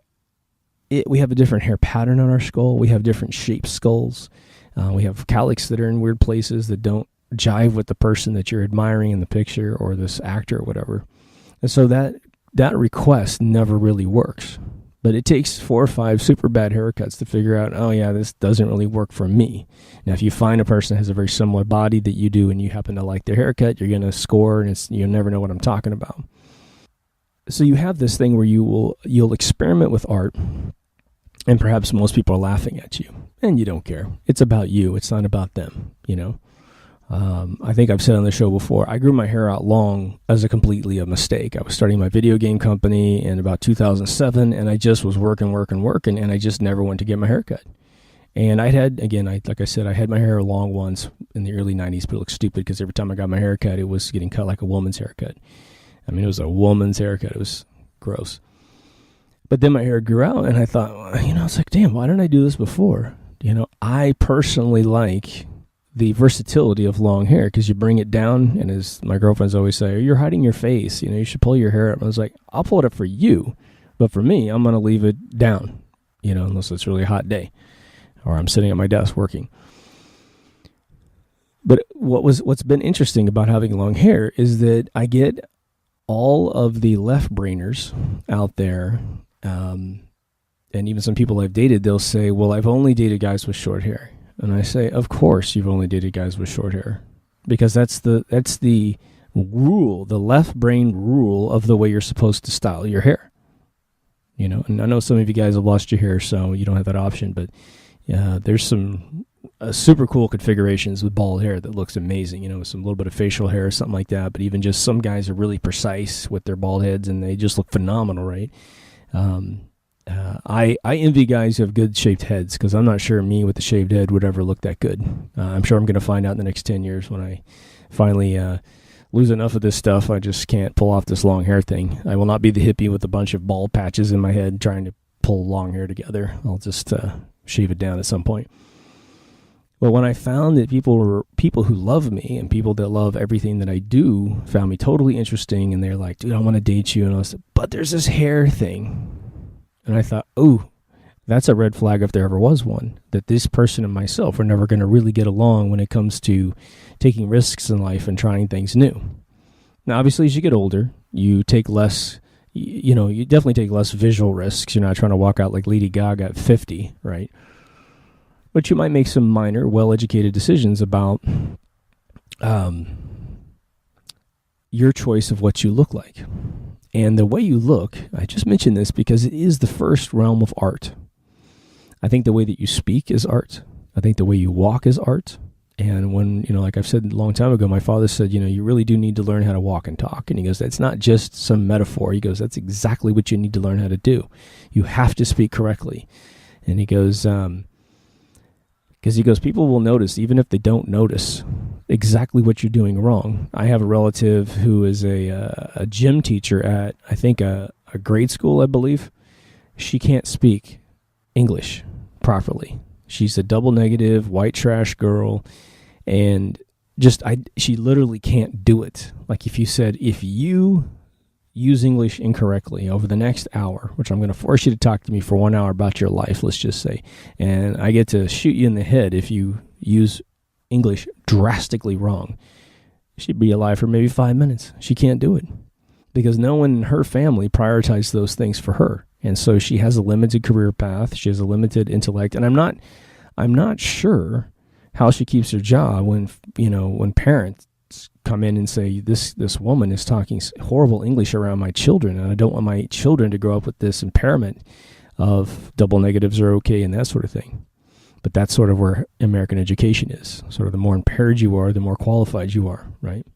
Speaker 1: we have a different hair pattern on our skull. We have different shaped skulls. We have cowlicks that are in weird places that don't jive with the person that you're admiring in the picture or this actor or whatever. And so that request never really works. But it takes 4 or 5 super bad haircuts to figure out, oh yeah, this doesn't really work for me. Now, if you find a person that has a very similar body that you do and you happen to like their haircut, you're going to score, and you'll never know what I'm talking about. So you have this thing where you'll experiment with art, and perhaps most people are laughing at you, and you don't care. It's about you. It's not about them, I think I've said on the show before, I grew my hair out long as completely a mistake. I was starting my video game company in about 2007, and I just was working, and I just never went to get my hair cut. And like I said, I had my hair long once in the early 90s, but it looked stupid because every time I got my hair cut, it was getting cut like a woman's haircut. I mean, it was a woman's haircut. It was gross. But then my hair grew out, and I thought, it's like, damn, why didn't I do this before? I personally like the versatility of long hair because you bring it down, and as my girlfriends always say, you're hiding your face, you should pull your hair up. I was like, I'll pull it up for you, but for me, I'm going to leave it down, unless it's really a hot day or I'm sitting at my desk working. But what's been interesting about having long hair is that I get all of the left brainers out there, and even some people I've dated, they'll say, well, I've only dated guys with short hair. And I say, of course you've only dated guys with short hair, because that's the rule, the left brain rule of the way you're supposed to style your hair. you know. And I know some of you guys have lost your hair, so you don't have that option, but there's some super cool configurations with bald hair that looks amazing, you know, with some little bit of facial hair or something like that. But even just some guys are really precise with their bald heads, and they just look phenomenal, right? I envy guys who have good shaped heads, because I'm not sure me with a shaved head would ever look that good. I'm sure I'm going to find out in the next 10 years when I finally lose enough of this stuff. I just can't pull off this long hair thing. I will not be the hippie with a bunch of bald patches in my head trying to pull long hair together. I'll just shave it down at some point. But when I found that people who love me and people that love everything that I do found me totally interesting, and they're like, dude, I want to date you. And I was like, but there's this hair thing. And I thought, oh, that's a red flag if there ever was one, that this person and myself are never going to really get along when it comes to taking risks in life and trying things new. Now, obviously, as you get older, you take less, you definitely take less visual risks. You're not trying to walk out like Lady Gaga at 50, right? But you might make some minor, well-educated decisions about your choice of what you look like. And the way you look, I just mentioned this because it is the first realm of art. I think the way that you speak is art. I think the way you walk is art. And when, like I've said a long time ago, my father said, you really do need to learn how to walk and talk. And he goes, that's not just some metaphor. He goes, that's exactly what you need to learn how to do. You have to speak correctly. And he goes, people will notice, even if they don't notice exactly what you're doing wrong. I have a relative who is a gym teacher at, I think, a grade school, I believe. She can't speak English properly. She's a double negative, white trash girl, and she literally can't do it. Like if you said, if you use English incorrectly over the next hour, which I'm going to force you to talk to me for 1 hour about your life, let's just say, and I get to shoot you in the head if you use English drastically wrong, she'd be alive for maybe 5 minutes. She can't do it because no one in her family prioritized those things for her. And so she has a limited career path. She has a limited intellect. And I'm not sure how she keeps her job when parents come in and say, this woman is talking horrible English around my children, and I don't want my children to grow up with this impairment of double negatives are okay and that sort of thing. But that's sort of where American education is. Sort of the more impaired you are, the more qualified you are, right?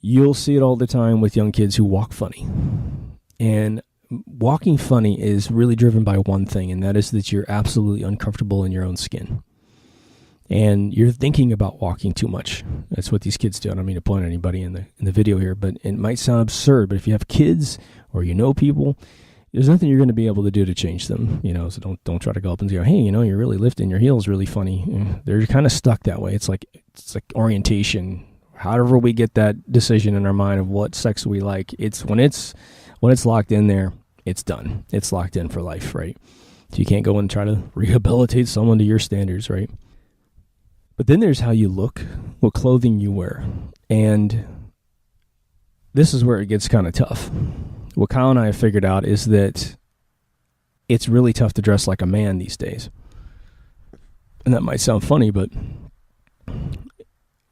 Speaker 1: You'll see it all the time with young kids who walk funny. And walking funny is really driven by one thing, and that is that you're absolutely uncomfortable in your own skin. And you're thinking about walking too much. That's what these kids do. I don't mean to point at anybody in the video here, but it might sound absurd, but if you have kids or people, there's nothing you're going to be able to do to change them. So don't try to go up and go, hey, you're really lifting your heels really funny. They're kind of stuck that way. It's like orientation. However we get that decision in our mind of what sex we like, when it's locked in there, it's done. It's locked in for life, right? So you can't go and try to rehabilitate someone to your standards, right? But then there's how you look, what clothing you wear. And this is where it gets kind of tough. What Kyle and I have figured out is that it's really tough to dress like a man these days. And that might sound funny, but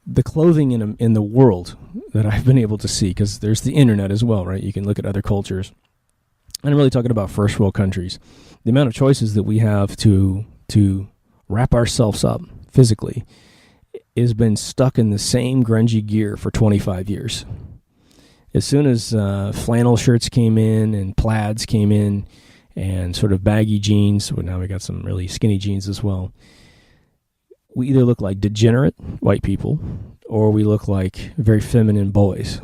Speaker 1: the clothing in the world that I've been able to see, because there's the internet as well, right? You can look at other cultures. And I'm really talking about first world countries. The amount of choices that we have to wrap ourselves up physically has been stuck in the same grungy gear for 25 years. As soon as flannel shirts came in and plaids came in and sort of baggy jeans, well, now we got some really skinny jeans as well, we either look like degenerate white people or we look like very feminine boys.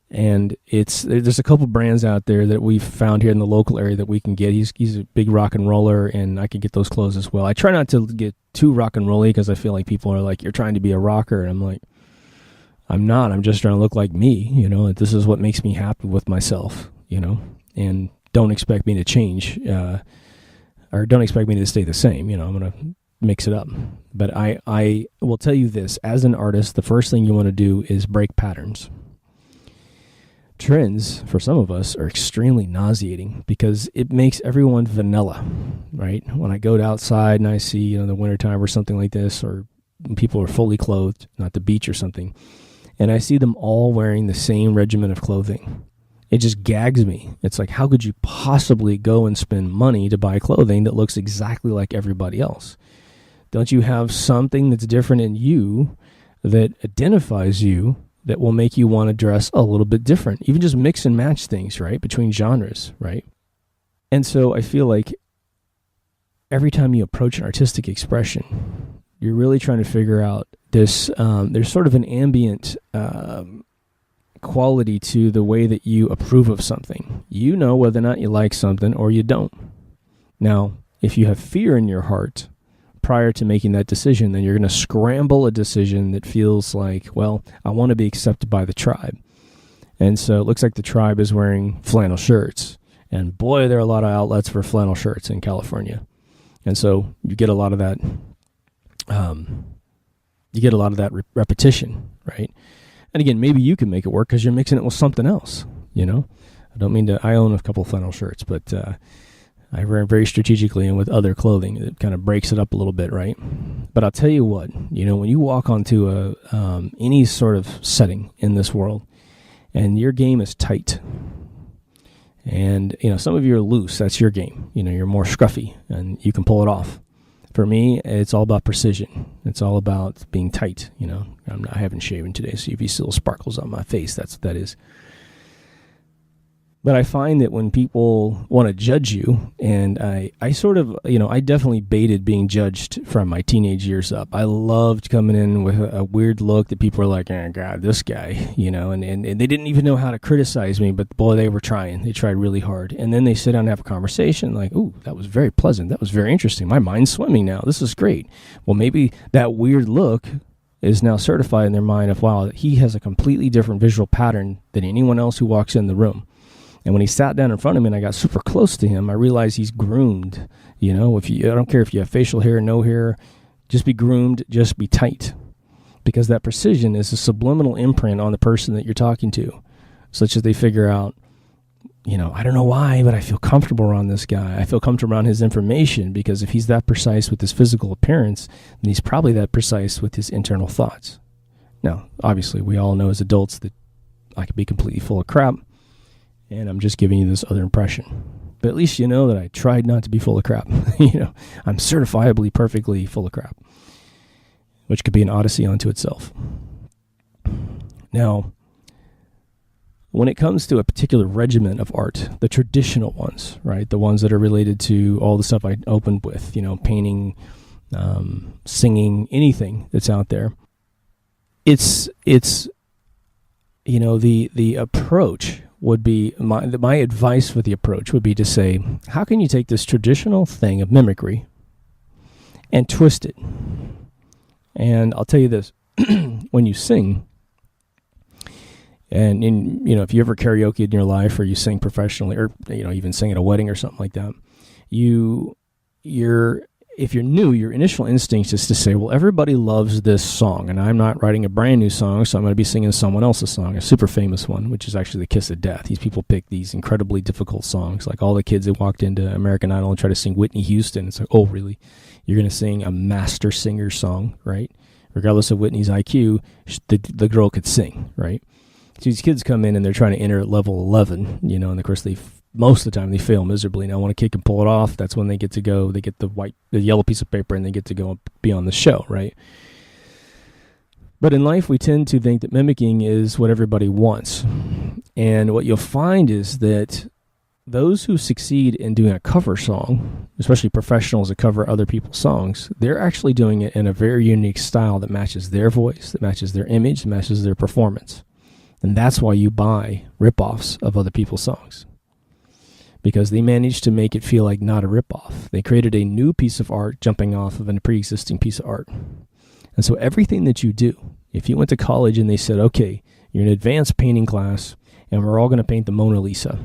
Speaker 1: And there's a couple brands out there that we've found here in the local area that we can get. He's a big rock and roller, and I can get those clothes as well. I try not to get too rock and rolly because I feel like people are like, you're trying to be a rocker. And I'm like, I'm not. I'm just trying to look like me, This is what makes me happy with myself, And don't expect me to change, or don't expect me to stay the same. I'm going to mix it up. But I will tell you this, as an artist, the first thing you want to do is break patterns. Trends, for some of us, are extremely nauseating because it makes everyone vanilla, right? When I go outside and I see, the wintertime or something like this, or when people are fully clothed, not the beach or something, and I see them all wearing the same regimen of clothing, It just gags me. It's like, how could you possibly go and spend money to buy clothing that looks exactly like everybody else? Don't you have something that's different in you that identifies you that will make you want to dress a little bit different? Even just mix and match things, right? Between genres, right? And so I feel like every time you approach an artistic expression, you're really trying to figure out this, there's sort of an ambient quality to the way that you approve of something. You know whether or not you like something or you don't. Now, if you have fear in your heart prior to making that decision, then you're going to scramble a decision that feels like, well, I want to be accepted by the tribe. And so it looks like the tribe is wearing flannel shirts. And boy, there are a lot of outlets for flannel shirts in California. And so you get a lot of that, repetition, right? And again, maybe you can make it work because you're mixing it with something else, you know? I don't mean to, I own a couple of flannel shirts, but I wear them very strategically and with other clothing. It kind of breaks it up a little bit, right? But I'll tell you what, you know, when you walk onto any sort of setting in this world and your game is tight, and, you know, some of you are loose, that's your game. You know, you're more scruffy and you can pull it off. For me, it's all about precision. It's all about being tight, you know. I haven't shaven today, so if you see little sparkles on my face, that's what that is. But I find that when people want to judge you, and I sort of, you know, I definitely baited being judged from my teenage years up. I loved coming in with a weird look that people were like, oh, God, this guy, you know, and they didn't even know how to criticize me, but boy, they were trying. They tried really hard. And then they sit down and have a conversation like, ooh, that was very pleasant. That was very interesting. My mind's swimming now. This is great. Well, maybe that weird look is now certified in their mind of, wow, he has a completely different visual pattern than anyone else who walks in the room. And when he sat down in front of me and I got super close to him, I realized he's groomed. You know, I don't care if you have facial hair, no hair, just be groomed, just be tight. Because that precision is a subliminal imprint on the person that you're talking to, such that they figure out, you know, I don't know why, but I feel comfortable around this guy. I feel comfortable around his information, because if he's that precise with his physical appearance, then he's probably that precise with his internal thoughts. Now, obviously, we all know as adults that I could be completely full of crap, and I'm just giving you this other impression. But at least you know that I tried not to be full of crap. You know, I'm certifiably perfectly full of crap, which could be an odyssey unto itself. Now, when it comes to a particular regimen of art, the traditional ones, right, the ones that are related to all the stuff I opened with, you know, painting, singing, anything that's out there, it's you know, the approach would be, my advice for the approach would be to say, how can you take this traditional thing of mimicry and twist it? And I'll tell you this, when you sing, and you know, if you ever karaoke in your life, or you sing professionally, or, you know, even sing at a wedding or something like that, if you're new, your initial instinct is to say, well, everybody loves this song, and I'm not writing a brand new song, so I'm going to be singing someone else's song, a super famous one, which is actually The Kiss of Death. These people pick these incredibly difficult songs, like all the kids that walked into American Idol and tried to sing Whitney Houston. It's like, oh, really? You're going to sing a master singer song, right? Regardless of Whitney's IQ, the girl could sing, right? So these kids come in and they're trying to enter at level 11, you know, and of course most of the time they fail miserably. Now, when a kid can pull it off, that's when they get to go, they get the yellow piece of paper, and they get to go be on the show, right? But in life, we tend to think that mimicking is what everybody wants. And what you'll find is that those who succeed in doing a cover song, especially professionals that cover other people's songs, they're actually doing it in a very unique style that matches their voice, that matches their image, that matches their performance. And that's why you buy ripoffs of other people's songs, because they managed to make it feel like not a ripoff. They created a new piece of art jumping off of a pre-existing piece of art. And so everything that you do, if you went to college and they said, okay, you're in an advanced painting class, and we're all going to paint the Mona Lisa.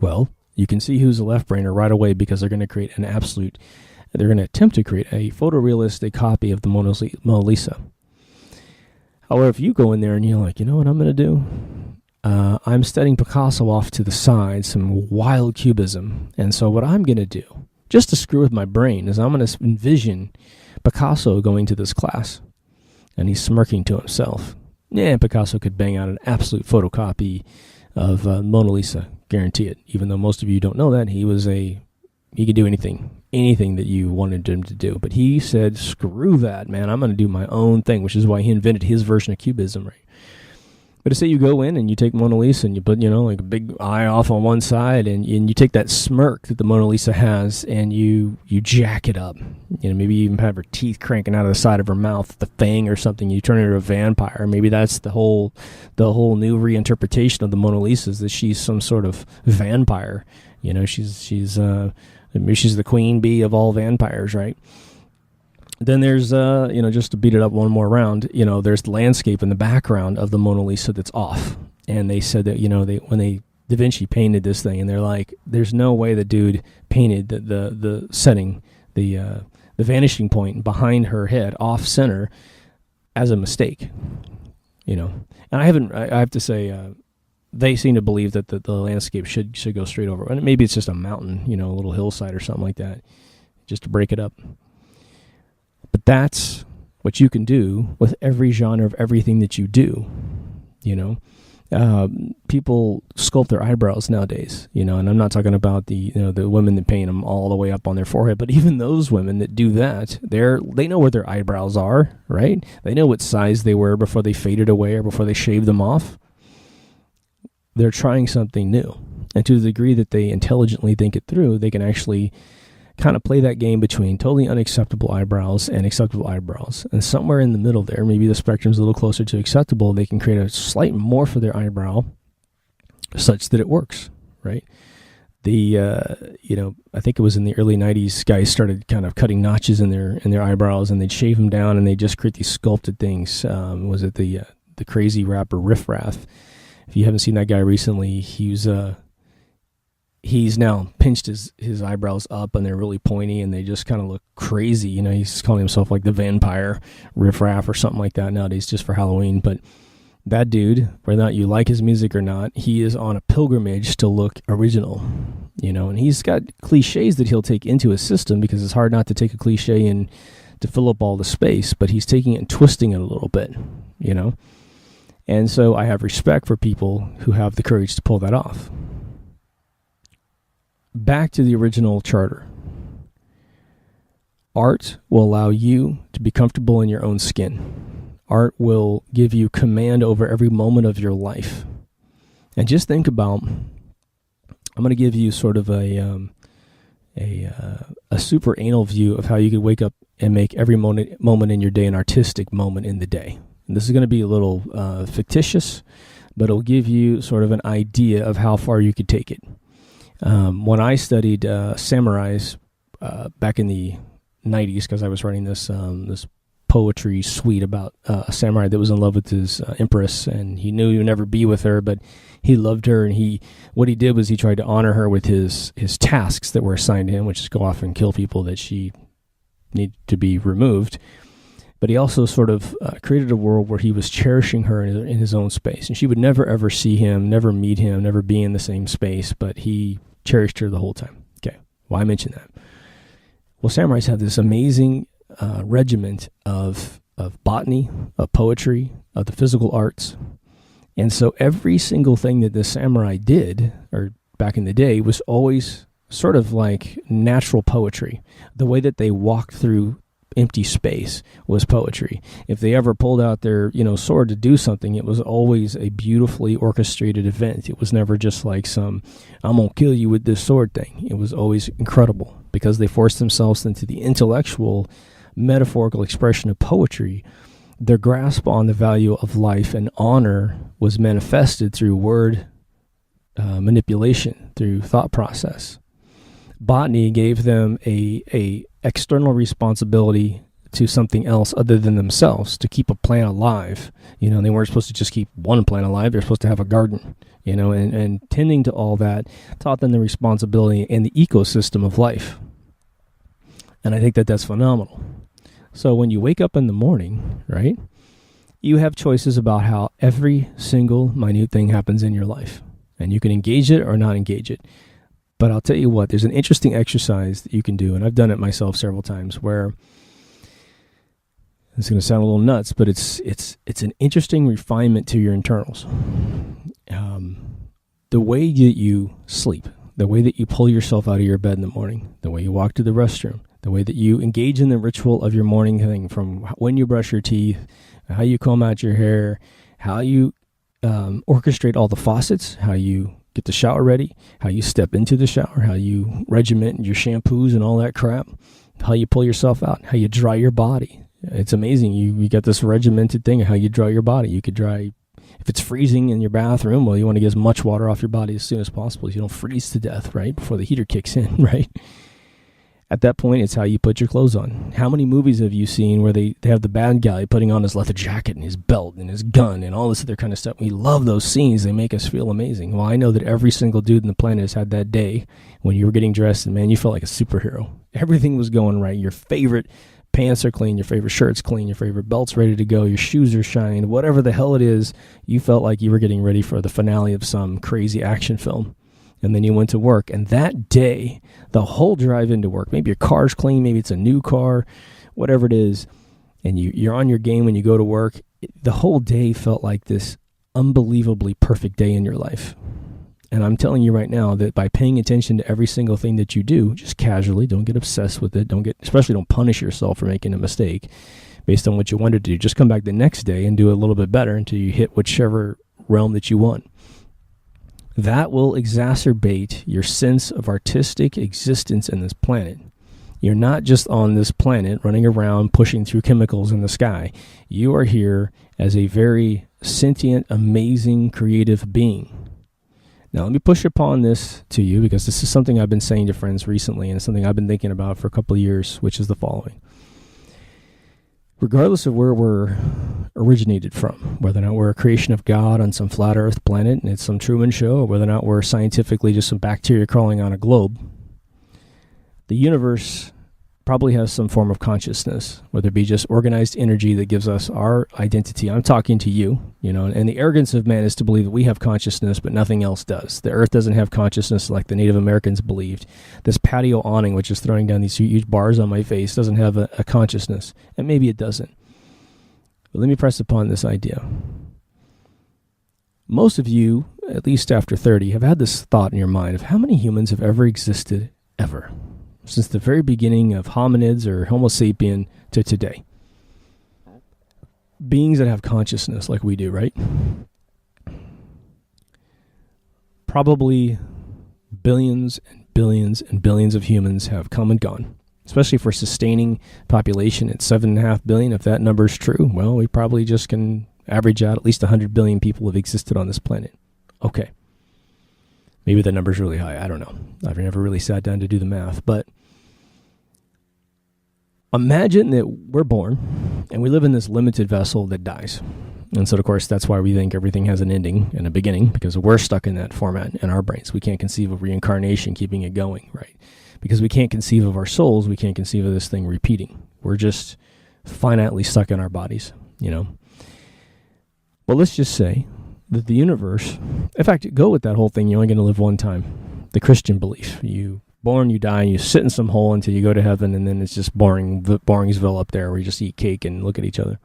Speaker 1: Well, you can see who's a left-brainer right away, because they're going to attempt to create a photorealistic copy of the Mona Lisa. However, if you go in there and you're like, you know what I'm going to do? I'm studying Picasso off to the side, some wild cubism. And so what I'm going to do, just to screw with my brain, is I'm going to envision Picasso going to this class, and he's smirking to himself. Yeah, Picasso could bang out an absolute photocopy of Mona Lisa. Guarantee it. Even though most of you don't know that, he could do anything that you wanted him to do. But he said, screw that, man. I'm going to do my own thing, which is why he invented his version of Cubism, right? But to say you go in and you take Mona Lisa and you put, like a big eye off on one side and you take that smirk that the Mona Lisa has and you jack it up. Maybe you even have her teeth cranking out of the side of her mouth, the fang or something. You turn her into a vampire. Maybe that's the whole new reinterpretation of the Mona Lisa, is that she's some sort of vampire. She's the queen bee of all vampires, right? Then there's, just to beat it up one more round, there's the landscape in the background of the Mona Lisa that's off. And they said that, when Da Vinci painted this thing, and they're like, there's no way the dude painted the setting, the vanishing point behind her head off center as a mistake, And I have to say, they seem to believe that the landscape should go straight over. And maybe it's just a mountain, a little hillside or something like that, just to break it up. But that's what you can do with every genre of everything that you do, People sculpt their eyebrows nowadays, and I'm not talking about the women that paint them all the way up on their forehead, but even those women that do that, they know where their eyebrows are, right? They know what size they were before they faded away or before they shaved them off. They're trying something new. And to the degree that they intelligently think it through, they can actually kind of play that game between totally unacceptable eyebrows and acceptable eyebrows. And somewhere in the middle there, maybe the spectrum's a little closer to acceptable, they can create a slight morph of their eyebrow such that it works, right? I think it was in the early 90s, guys started kind of cutting notches in their eyebrows, and they'd shave them down and they'd just create these sculpted things. Was it the crazy rapper Riff Raff? If you haven't seen that guy recently, he's now pinched his eyebrows up, and they're really pointy, and they just kind of look crazy. He's calling himself like the vampire Riff Raff or something like that nowadays, just for Halloween. But that dude, whether or not you like his music or not, he is on a pilgrimage to look original, and he's got cliches that he'll take into his system, because it's hard not to take a cliche and to fill up all the space, but he's taking it and twisting it a little bit, And so I have respect for people who have the courage to pull that off. Back to the original charter. Art will allow you to be comfortable in your own skin. Art will give you command over every moment of your life. And just think about, I'm going to give you sort of a super anal view of how you could wake up and make every moment in your day an artistic moment in the day. And this is going to be a little fictitious, but it'll give you sort of an idea of how far you could take it. When I studied samurais back in the 90s, because I was writing this poetry suite about a samurai that was in love with his empress, and he knew he would never be with her, but he loved her, and what he did was he tried to honor her with his tasks that were assigned to him, which is go off and kill people that she needed to be removed. But he also sort of created a world where he was cherishing her in his own space, and she would never ever see him, never meet him, never be in the same space, but he cherished her the whole time. Okay, why mention that? Well, samurais have this amazing regiment of botany, of poetry, of the physical arts. And so every single thing that this samurai did, or back in the day, was always sort of like natural poetry. The way that they walked through empty space was poetry. If they ever pulled out their sword to do something, it was always a beautifully orchestrated event. It was never just like some I'm gonna kill you with this sword thing. It was always incredible, because they forced themselves into the intellectual metaphorical expression of poetry. Their grasp on the value of life and honor was manifested through word manipulation, through thought process. Botany gave them a external responsibility to something else other than themselves, to keep a plant alive. They weren't supposed to just keep one plant alive. They're supposed to have a garden, and tending to all that taught them the responsibility in the ecosystem of life. And I think that that's phenomenal. So when you wake up in the morning, right, you have choices about how every single minute thing happens in your life. And you can engage it or not engage it. But I'll tell you what, there's an interesting exercise that you can do, and I've done it myself several times, where it's going to sound a little nuts, but it's an interesting refinement to your internals. the way that you sleep, the way that you pull yourself out of your bed in the morning, the way you walk to the restroom, the way that you engage in the ritual of your morning thing, from when you brush your teeth, how you comb out your hair, how you orchestrate all the faucets, how you get the shower ready, how you step into the shower, how you regiment your shampoos and all that crap, how you pull yourself out, how you dry your body. It's amazing. You got this regimented thing of how you dry your body. You could dry, if it's freezing in your bathroom, well, you want to get as much water off your body as soon as possible so you don't freeze to death, right, before the heater kicks in, right? At that point, it's how you put your clothes on. How many movies have you seen where they have the bad guy putting on his leather jacket and his belt and his gun and all this other kind of stuff? We love those scenes. They make us feel amazing. Well, I know that every single dude on the planet has had that day when you were getting dressed and, man, you felt like a superhero. Everything was going right. Your favorite pants are clean, your favorite shirt's clean, your favorite belt's ready to go, your shoes are shined, whatever the hell it is, you felt like you were getting ready for the finale of some crazy action film. And then you went to work, and that day, the whole drive into work, maybe your car's clean, maybe it's a new car, whatever it is, and you're on your game when you go to work, the whole day felt like this unbelievably perfect day in your life. And I'm telling you right now that by paying attention to every single thing that you do, just casually, don't get obsessed with it, especially don't punish yourself for making a mistake based on what you wanted to do. Just come back the next day and do a little bit better until you hit whichever realm that you want. That will exacerbate your sense of artistic existence in this planet. You're not just on this planet running around pushing through chemicals in the sky. You are here as a very sentient, amazing, creative being. Now, let me push upon this to you, because this is something I've been saying to friends recently, and it's something I've been thinking about for a couple of years, which is the following. Regardless of where we're originated from, whether or not we're a creation of God on some flat earth planet and it's some Truman Show, or whether or not we're scientifically just some bacteria crawling on a globe, the universe probably has some form of consciousness, whether it be just organized energy that gives us our identity. I'm talking to you, and the arrogance of man is to believe that we have consciousness, but nothing else does. The earth doesn't have consciousness like the Native Americans believed. This patio awning, which is throwing down these huge bars on my face, doesn't have a consciousness, and maybe it doesn't. But let me press upon this idea. Most of you, at least after 30, have had this thought in your mind of how many humans have ever existed ever, since the very beginning of hominids or Homo sapien to today. Beings that have consciousness like we do, right? Probably billions and billions and billions of humans have come and gone, especially for sustaining population at 7.5 billion. If that number is true, well, we probably just can average out at least 100 billion people have existed on this planet. Okay. Maybe the number's really high. I don't know. I've never really sat down to do the math. But imagine that we're born and we live in this limited vessel that dies. And so, of course, that's why we think everything has an ending and a beginning, because we're stuck in that format in our brains. We can't conceive of reincarnation keeping it going, right? Because we can't conceive of our souls. We can't conceive of this thing repeating. We're just finitely stuck in our bodies, But let's just say that the universe, in fact, go with that whole thing, you're only going to live one time. The Christian belief. You born, you die, and you sit in some hole until you go to heaven, and then it's just Boringsville up there where you just eat cake and look at each other.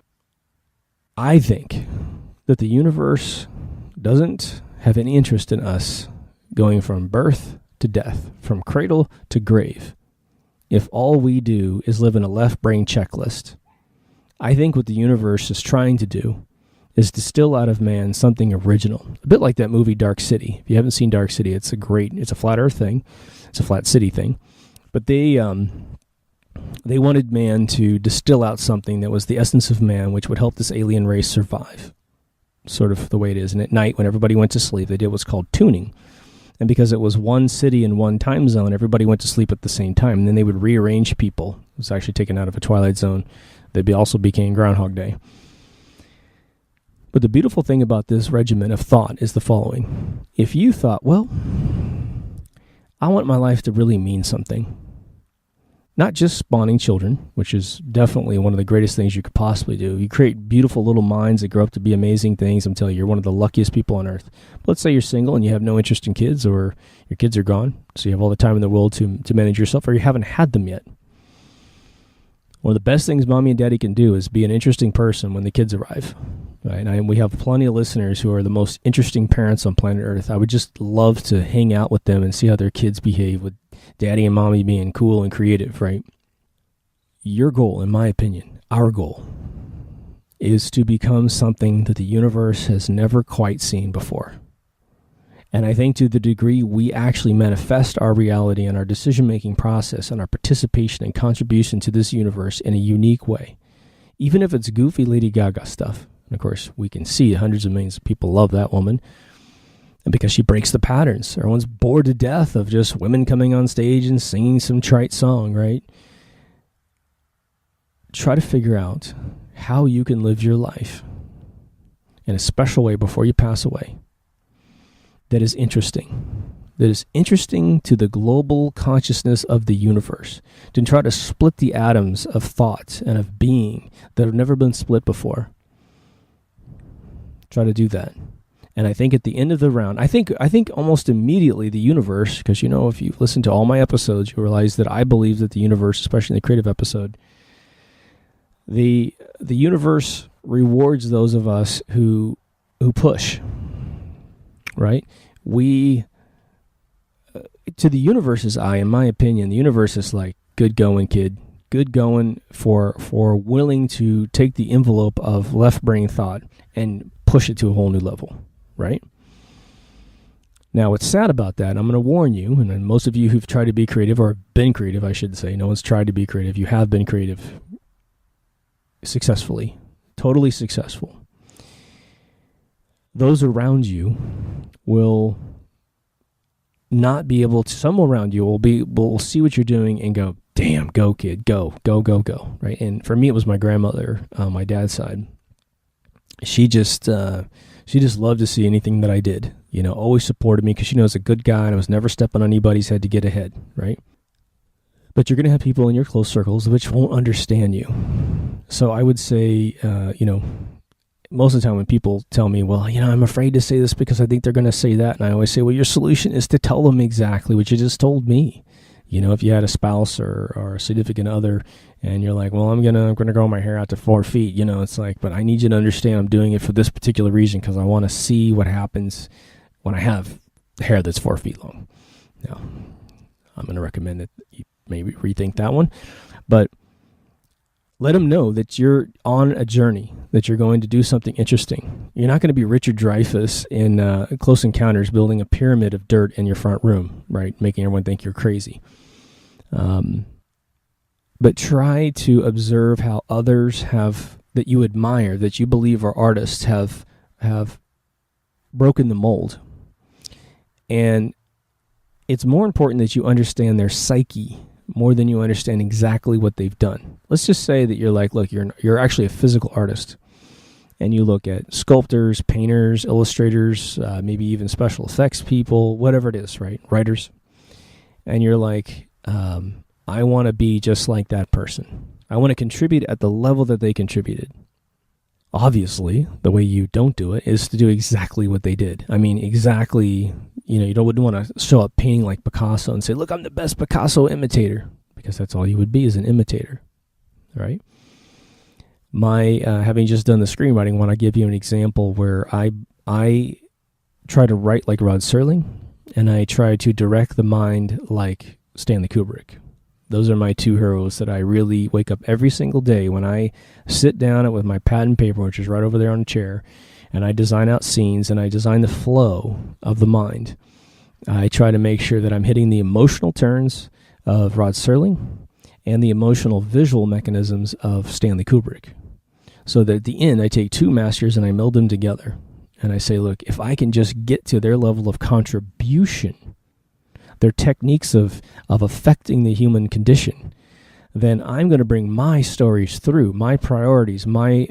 Speaker 1: I think that the universe doesn't have any interest in us going from birth to death, from cradle to grave, if all we do is live in a left brain checklist. I think what the universe is trying to do is distill out of man something original. A bit like that movie Dark City. If you haven't seen Dark City, it's a flat earth thing. It's a flat city thing. But they wanted man to distill out something that was the essence of man, which would help this alien race survive. Sort of the way it is. And at night, when everybody went to sleep, they did what's called tuning. And because it was one city in one time zone, everybody went to sleep at the same time. And then they would rearrange people. It was actually taken out of a Twilight Zone. They also became Groundhog Day. But the beautiful thing about this regimen of thought is the following. If you thought, well, I want my life to really mean something, not just spawning children, which is definitely one of the greatest things you could possibly do. You create beautiful little minds that grow up to be amazing things. I'm telling you, you're one of the luckiest people on earth. But let's say you're single and you have no interest in kids, or your kids are gone, so you have all the time in the world to manage yourself, or you haven't had them yet. One of the best things mommy and daddy can do is be an interesting person when the kids arrive. Right? And we have plenty of listeners who are the most interesting parents on planet Earth. I would just love to hang out with them and see how their kids behave with daddy and mommy being cool and creative, right? Your goal, in my opinion, our goal, is to become something that the universe has never quite seen before. And I think to the degree we actually manifest our reality and our decision-making process and our participation and contribution to this universe in a unique way, even if it's goofy Lady Gaga stuff. And of course, we can see hundreds of millions of people love that woman. And because she breaks the patterns. Everyone's bored to death of just women coming on stage and singing some trite song, right? Try to figure out how you can live your life in a special way before you pass away that is interesting to the global consciousness of the universe, to try to split the atoms of thought and of being that have never been split before. Try to do that. And I think at the end of the round, I think almost immediately the universe, because if you listen to all my episodes, you realize that I believe that the universe, especially in the creative episode, the universe rewards those of us who push, right? We, to the universe's eye, in my opinion, the universe is like, good going, kid. Good going for willing to take the envelope of left brain thought and push it to a whole new level, right? Now, what's sad about that, I'm going to warn you, and most of you who've tried to be creative, or been creative, I should say, no one's tried to be creative, you have been creative successfully, totally successful. Those around you will not be able to, some around you will see what you're doing and go, damn, go kid, go, right? And for me, it was my grandmother on my dad's side. She just loved to see anything that I did, always supported me because she knows a good guy and I was never stepping on anybody's head to get ahead, right? But you're going to have people in your close circles which won't understand you. So I would say, most of the time when people tell me, well, I'm afraid to say this because I think they're going to say that. And I always say, well, your solution is to tell them exactly what you just told me. If you had a spouse or a significant other and you're like, well, I'm going to grow my hair out to 4 feet, it's like, but I need you to understand I'm doing it for this particular reason because I want to see what happens when I have hair that's 4 feet long. Now, I'm going to recommend that you maybe rethink that one, but let them know that you're on a journey, that you're going to do something interesting. You're not going to be Richard Dreyfuss in Close Encounters building a pyramid of dirt in your front room, right? Making everyone think you're crazy. But try to observe how others that you admire, that you believe are artists, have broken the mold. And it's more important that you understand their psyche more than you understand exactly what they've done. Let's just say that you're like, look, you're actually a physical artist, and you look at sculptors, painters, illustrators, maybe even special effects people, whatever it is, right? Writers. And you're like, I want to be just like that person. I want to contribute at the level that they contributed. Obviously, the way you don't do it is to do exactly what they did. I mean, exactly, wouldn't want to show up painting like Picasso and say, look, I'm the best Picasso imitator, because that's all you would be, is an imitator, right? My, having just done the screenwriting, I want to give you an example where I try to write like Rod Serling, and I try to direct the mind like Stanley Kubrick. Those are my two heroes that I really wake up every single day when I sit down with my pad and paper, which is right over there on the chair, and I design out scenes and I design the flow of the mind. I try to make sure that I'm hitting the emotional turns of Rod Serling and the emotional visual mechanisms of Stanley Kubrick. So that at the end, I take two masters and I meld them together. And I say, look, if I can just get to their level of contribution, their techniques of affecting the human condition, then I'm going to bring my stories through, my priorities, my,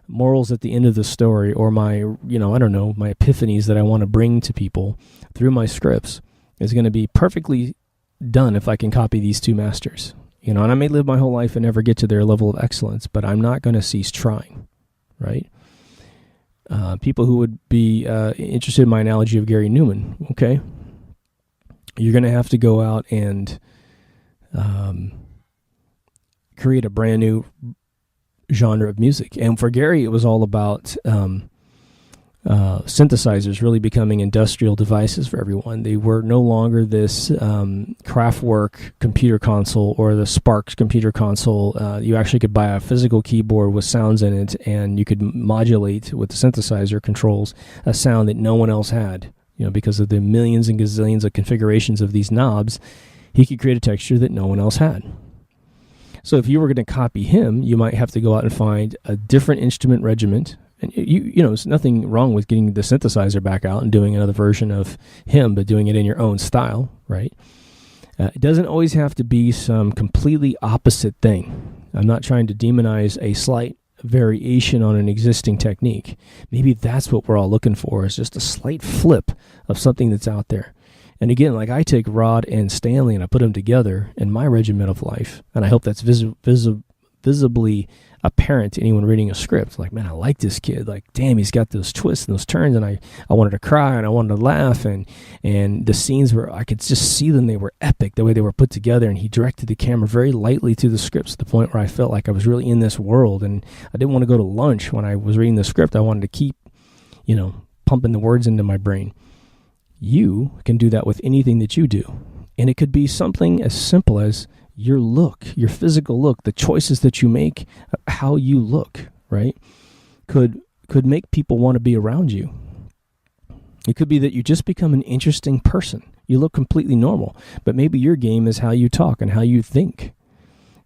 Speaker 1: morals at the end of the story, or my, my epiphanies that I want to bring to people through my scripts is going to be perfectly done if I can copy these two masters. And I may live my whole life and never get to their level of excellence, but I'm not going to cease trying, right? People who would be interested in my analogy of Gary Newman, okay? You're going to have to go out and create a brand new genre of music. And for Gary, it was all about synthesizers really becoming industrial devices for everyone. They were no longer this Kraftwerk computer console or the Sparks computer console. You actually could buy a physical keyboard with sounds in it, and you could modulate with the synthesizer controls a sound that no one else had. Because of the millions and gazillions of configurations of these knobs, he could create a texture that no one else had. So if you were going to copy him, you might have to go out and find a different instrument regiment. And there's nothing wrong with getting the synthesizer back out and doing another version of him, but doing it in your own style, right? It doesn't always have to be some completely opposite thing. I'm not trying to demonize a slight variation on an existing technique. Maybe that's what we're all looking for, is just a slight flip of something that's out there. And again, like I take Rod and Stanley and I put them together in my regiment of life, and I hope that's visibly apparent to anyone reading a script. Like, man, I like this kid. Like, damn, he's got those twists and those turns, and I wanted to cry and I wanted to laugh, and the scenes where I could just see them, they were epic the way they were put together, and he directed the camera very lightly through the scripts to the point where I felt like I was really in this world, and I didn't want to go to lunch when I was reading the script. I wanted to keep, pumping the words into my brain. You can do that with anything that you do, and it could be something as simple as your look, your physical look, the choices that you make, how you look, right, could make people want to be around you. It could be that you just become an interesting person. You look completely normal, but maybe your game is how you talk and how you think.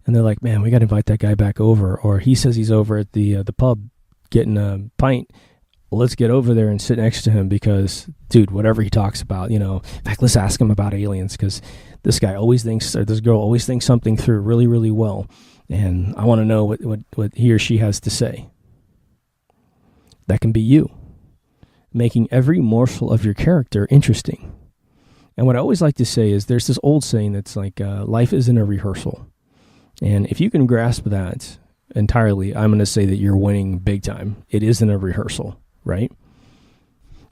Speaker 1: And they're like, man, we got to invite that guy back over. Or he says he's over at the pub getting a pint. Well, let's get over there and sit next to him because, dude, whatever he talks about, in fact, let's ask him about aliens because this guy always thinks, or this girl always thinks something through really, really well. And I want to know what he or she has to say. That can be you, making every morsel of your character interesting. And what I always like to say is there's this old saying that's like, life isn't a rehearsal. And if you can grasp that entirely, I'm going to say that you're winning big time. It isn't a rehearsal. Right?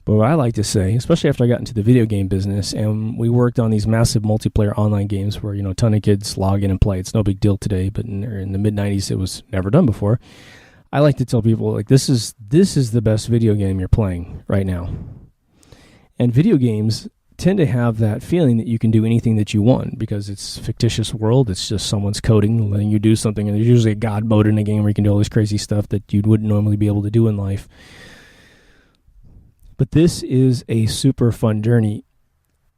Speaker 1: But what I like to say, especially after I got into the video game business and we worked on these massive multiplayer online games where, a ton of kids log in and play. It's no big deal today, but in the mid-90s, it was never done before. I like to tell people, like, this is the best video game you're playing right now. And video games tend to have that feeling that you can do anything that you want because it's a fictitious world. It's just someone's coding, letting you do something. And there's usually a God mode in a game where you can do all this crazy stuff that you wouldn't normally be able to do in life. But this is a super fun journey,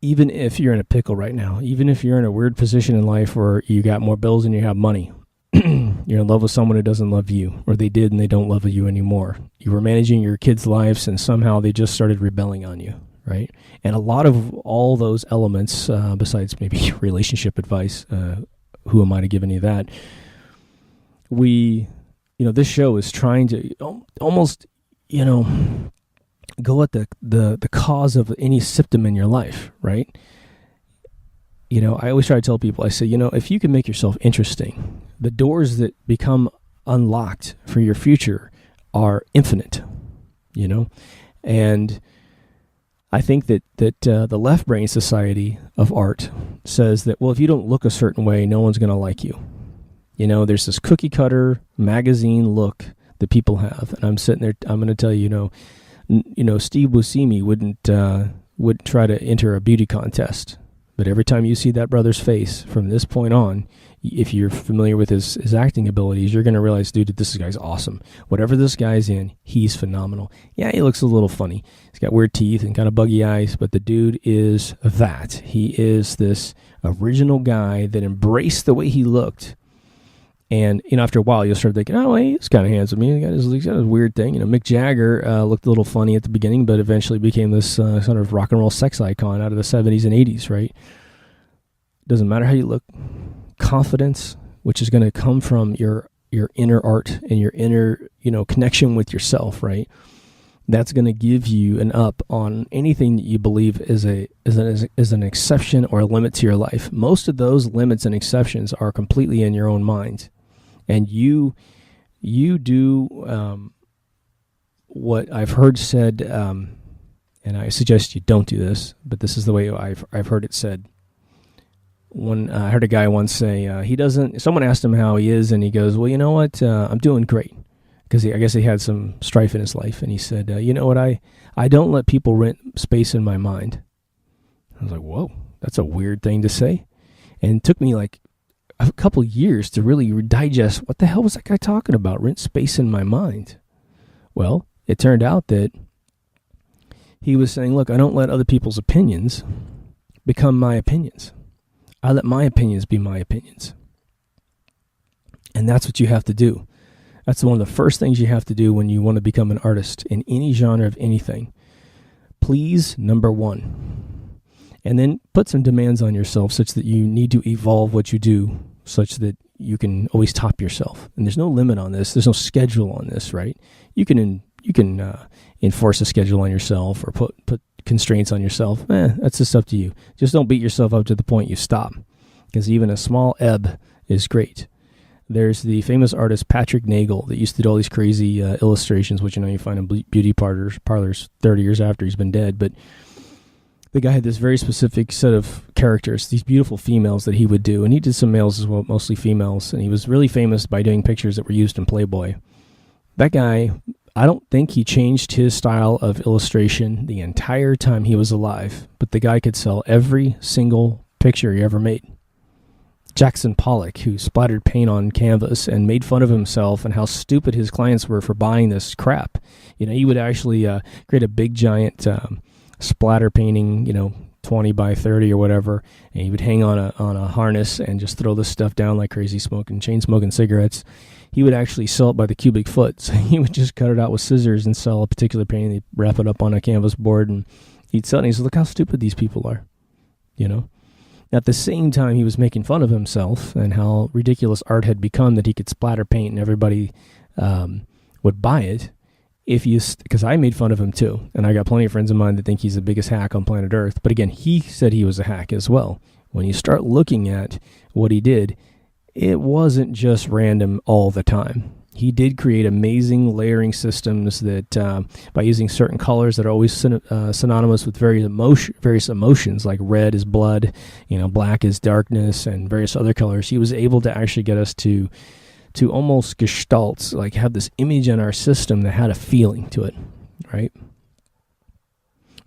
Speaker 1: even if you're in a pickle right now, even if you're in a weird position in life where you got more bills than you have money. You're in love with someone who doesn't love you, or they did and they don't love you anymore. You were managing your kids' lives and somehow they just started rebelling on you, right? And a lot of all those elements, besides maybe relationship advice, who am I to give any of that? This show is trying to almost, go at the cause of any symptom in your life, right? I always try to tell people, I say, if you can make yourself interesting, the doors that become unlocked for your future are infinite, And I think that the left brain society of art says that, well, if you don't look a certain way, no one's going to like you. There's this cookie cutter magazine look that people have. And I'm sitting there, I'm going to tell you, Steve Buscemi wouldn't try to enter a beauty contest. But every time you see that brother's face from this point on, if you're familiar with his acting abilities, you're going to realize, dude, this guy's awesome. Whatever this guy's in, he's phenomenal. Yeah, he looks a little funny. He's got weird teeth and kind of buggy eyes, but the dude is that. He is this original guy that embraced the way he looked. And, after a while, you'll start thinking, oh, hey, he's kind of handsome. He's got his weird thing. Mick Jagger looked a little funny at the beginning, but eventually became this sort of rock and roll sex icon out of the 70s and 80s, right? Doesn't matter how you look. Confidence, which is going to come from your inner art and your inner, connection with yourself, right? That's going to give you an up on anything that you believe is an exception or a limit to your life. Most of those limits and exceptions are completely in your own mind. And you do what I've heard said, and I suggest you don't do this, but this is the way I've heard it said. I heard a guy once say someone asked him how he is, and he goes, well, you know what, I'm doing great. Because I guess he had some strife in his life. And he said, you know what, I don't let people rent space in my mind. I was like, whoa, that's a weird thing to say. And it took me like a couple years to really digest, what the hell was that guy talking about, rent space in my mind? Well, it turned out that he was saying, look, I don't let other people's opinions become my opinions. I let my opinions be my opinions. And that's what you have to do. That's one of the first things you have to do when you want to become an artist in any genre of anything. Please, number one. And then put some demands on yourself such that you need to evolve what you do such that you can always top yourself. And there's no limit on this. There's no schedule on this, right? You can enforce a schedule on yourself or put constraints on yourself. That's just up to you. Just don't beat yourself up to the point you stop, because even a small ebb is great. There's the famous artist Patrick Nagel that used to do all these crazy illustrations, which you find in beauty parlors 30 years after he's been dead. But the guy had this very specific set of characters, these beautiful females that he would do. And he did some males as well, mostly females. And he was really famous by doing pictures that were used in Playboy. That guy, I don't think he changed his style of illustration the entire time he was alive. But the guy could sell every single picture he ever made. Jackson Pollock, who splattered paint on canvas and made fun of himself and how stupid his clients were for buying this crap. He would actually create a big giant splatter painting, 20 by 30 or whatever, and he would hang on a harness and just throw this stuff down like crazy, chain smoking cigarettes. He would actually sell it by the cubic foot. So he would just cut it out with scissors and sell a particular painting. He'd wrap it up on a canvas board and he'd sell it. And he said, look how stupid these people are, At the same time, he was making fun of himself and how ridiculous art had become that he could splatter paint and everybody would buy it. Because I made fun of him too, and I got plenty of friends of mine that think he's the biggest hack on planet Earth. But again, he said he was a hack as well. When you start looking at what he did, it wasn't just random all the time. He did create amazing layering systems that, by using certain colors that are always synonymous with various emotions, like red is blood, black is darkness, and various other colors, he was able to actually get us to almost gestalt, like have this image in our system that had a feeling to it, right?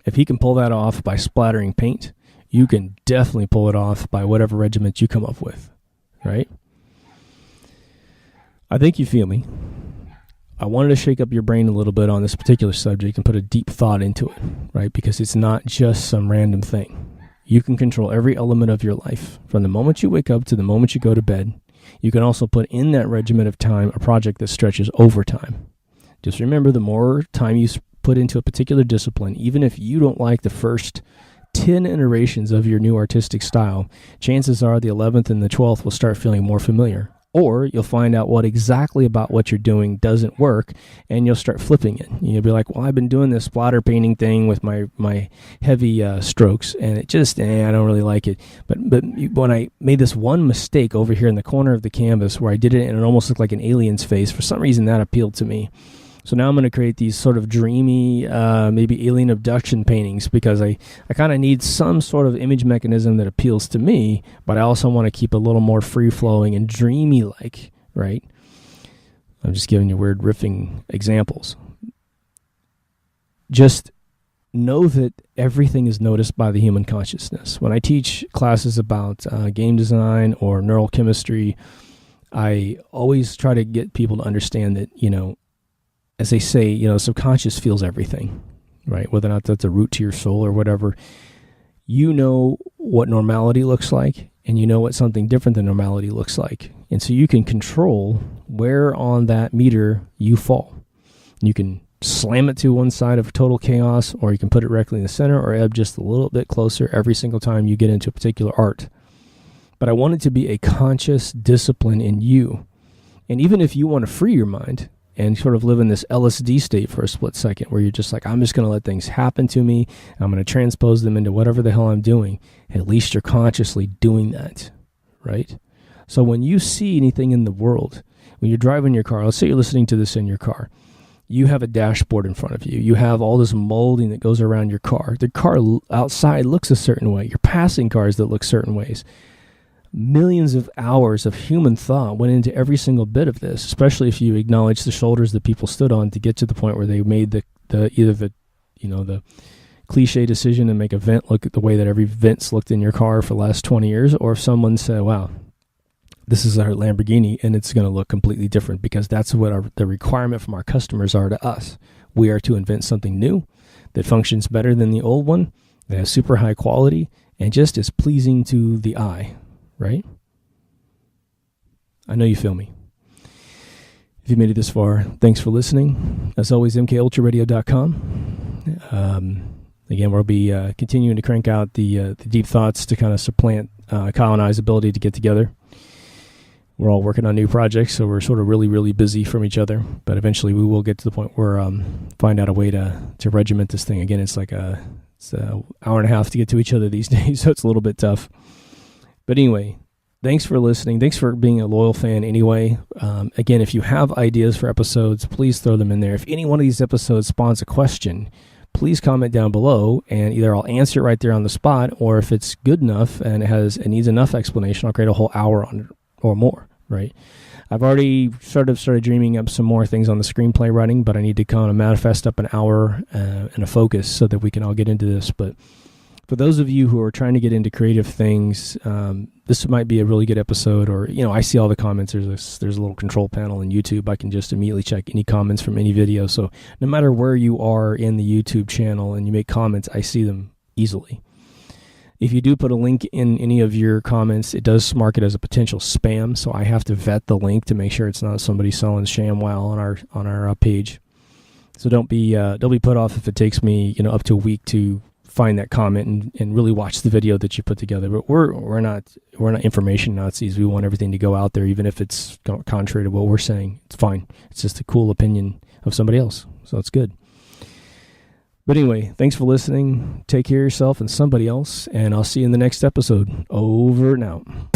Speaker 1: If he can pull that off by splattering paint, you can definitely pull it off by whatever regiment you come up with, right? I think you feel me. I wanted to shake up your brain a little bit on this particular subject and put a deep thought into it, right? Because it's not just some random thing. You can control every element of your life, from the moment you wake up to the moment you go to bed. You can also put in that regiment of time a project that stretches over time. Just remember, the more time you put into a particular discipline, even if you don't like the first 10 iterations of your new artistic style, chances are the 11th and the 12th will start feeling more familiar. Or you'll find out what exactly about what you're doing doesn't work, and you'll start flipping it. You'll be like, well, I've been doing this splatter painting thing with my heavy strokes, and it just, I don't really like it. But when I made this one mistake over here in the corner of the canvas where I did it and it almost looked like an alien's face, for some reason that appealed to me. So now I'm going to create these sort of dreamy, maybe alien abduction paintings, because I kind of need some sort of image mechanism that appeals to me, but I also want to keep a little more free-flowing and dreamy-like, right? I'm just giving you weird riffing examples. Just know that everything is noticed by the human consciousness. When I teach classes about game design or neural chemistry, I always try to get people to understand that, as they say, subconscious feels everything, right? Whether or not that's a root to your soul or whatever. You know what normality looks like, and you know what something different than normality looks like. And so you can control where on that meter you fall. You can slam it to one side of total chaos, or you can put it directly in the center, or ebb just a little bit closer every single time you get into a particular art. But I want it to be a conscious discipline in you. And even if you want to free your mind and sort of live in this LSD state for a split second, where you're just like, I'm just going to let things happen to me, I'm going to transpose them into whatever the hell I'm doing, at least you're consciously doing that, right? So when you see anything in the world, when you're driving your car, let's say you're listening to this in your car, you have a dashboard in front of you, you have all this molding that goes around your car, the car outside looks a certain way, you're passing cars that look certain ways. millions of hours of human thought went into every single bit of this, especially if you acknowledge the shoulders that people stood on to get to the point where they made the cliche decision to make a vent look at the way that every vent's looked in your car for the last 20 years, or if someone said, wow, this is our Lamborghini and it's going to look completely different, because that's what the requirement from our customers are to us. We are to invent something new that functions better than the old one, that has super high quality, and just is pleasing to the eye, right? I know you feel me. If you made it this far, thanks for listening. As always, mkultraradio.com. Again, we'll be continuing to crank out the deep thoughts to kind of supplant Kyle and I's ability to get together. We're all working on new projects, so we're sort of really, really busy from each other. But eventually we will get to the point where find out a way to regiment this thing. Again, it's like it's an hour and a half to get to each other these days, so it's a little bit tough. But anyway, thanks for listening. Thanks for being a loyal fan anyway. Again, if you have ideas for episodes, please throw them in there. If any one of these episodes spawns a question, please comment down below, and either I'll answer it right there on the spot, or if it's good enough and it needs enough explanation, I'll create a whole hour on it or more, right? I've already started dreaming up some more things on the screenplay writing, but I need to kind of manifest up an hour and a focus so that we can all get into this. But for those of you who are trying to get into creative things, this might be a really good episode. Or, I see all the comments. There's a little control panel in YouTube. I can just immediately check any comments from any video. So no matter where you are in the YouTube channel and you make comments, I see them easily. If you do put a link in any of your comments, it does mark it as a potential spam. So I have to vet the link to make sure it's not somebody selling ShamWow on our page. So don't be put off if it takes me up to a week to find that comment and really watch the video that you put together. But we're not information Nazis. We want everything to go out there, even if it's contrary to what we're saying. It's fine. It's just a cool opinion of somebody else, so it's good. But anyway, thanks for listening. Take care of yourself and somebody else, and I'll see you in the next episode. Over and out.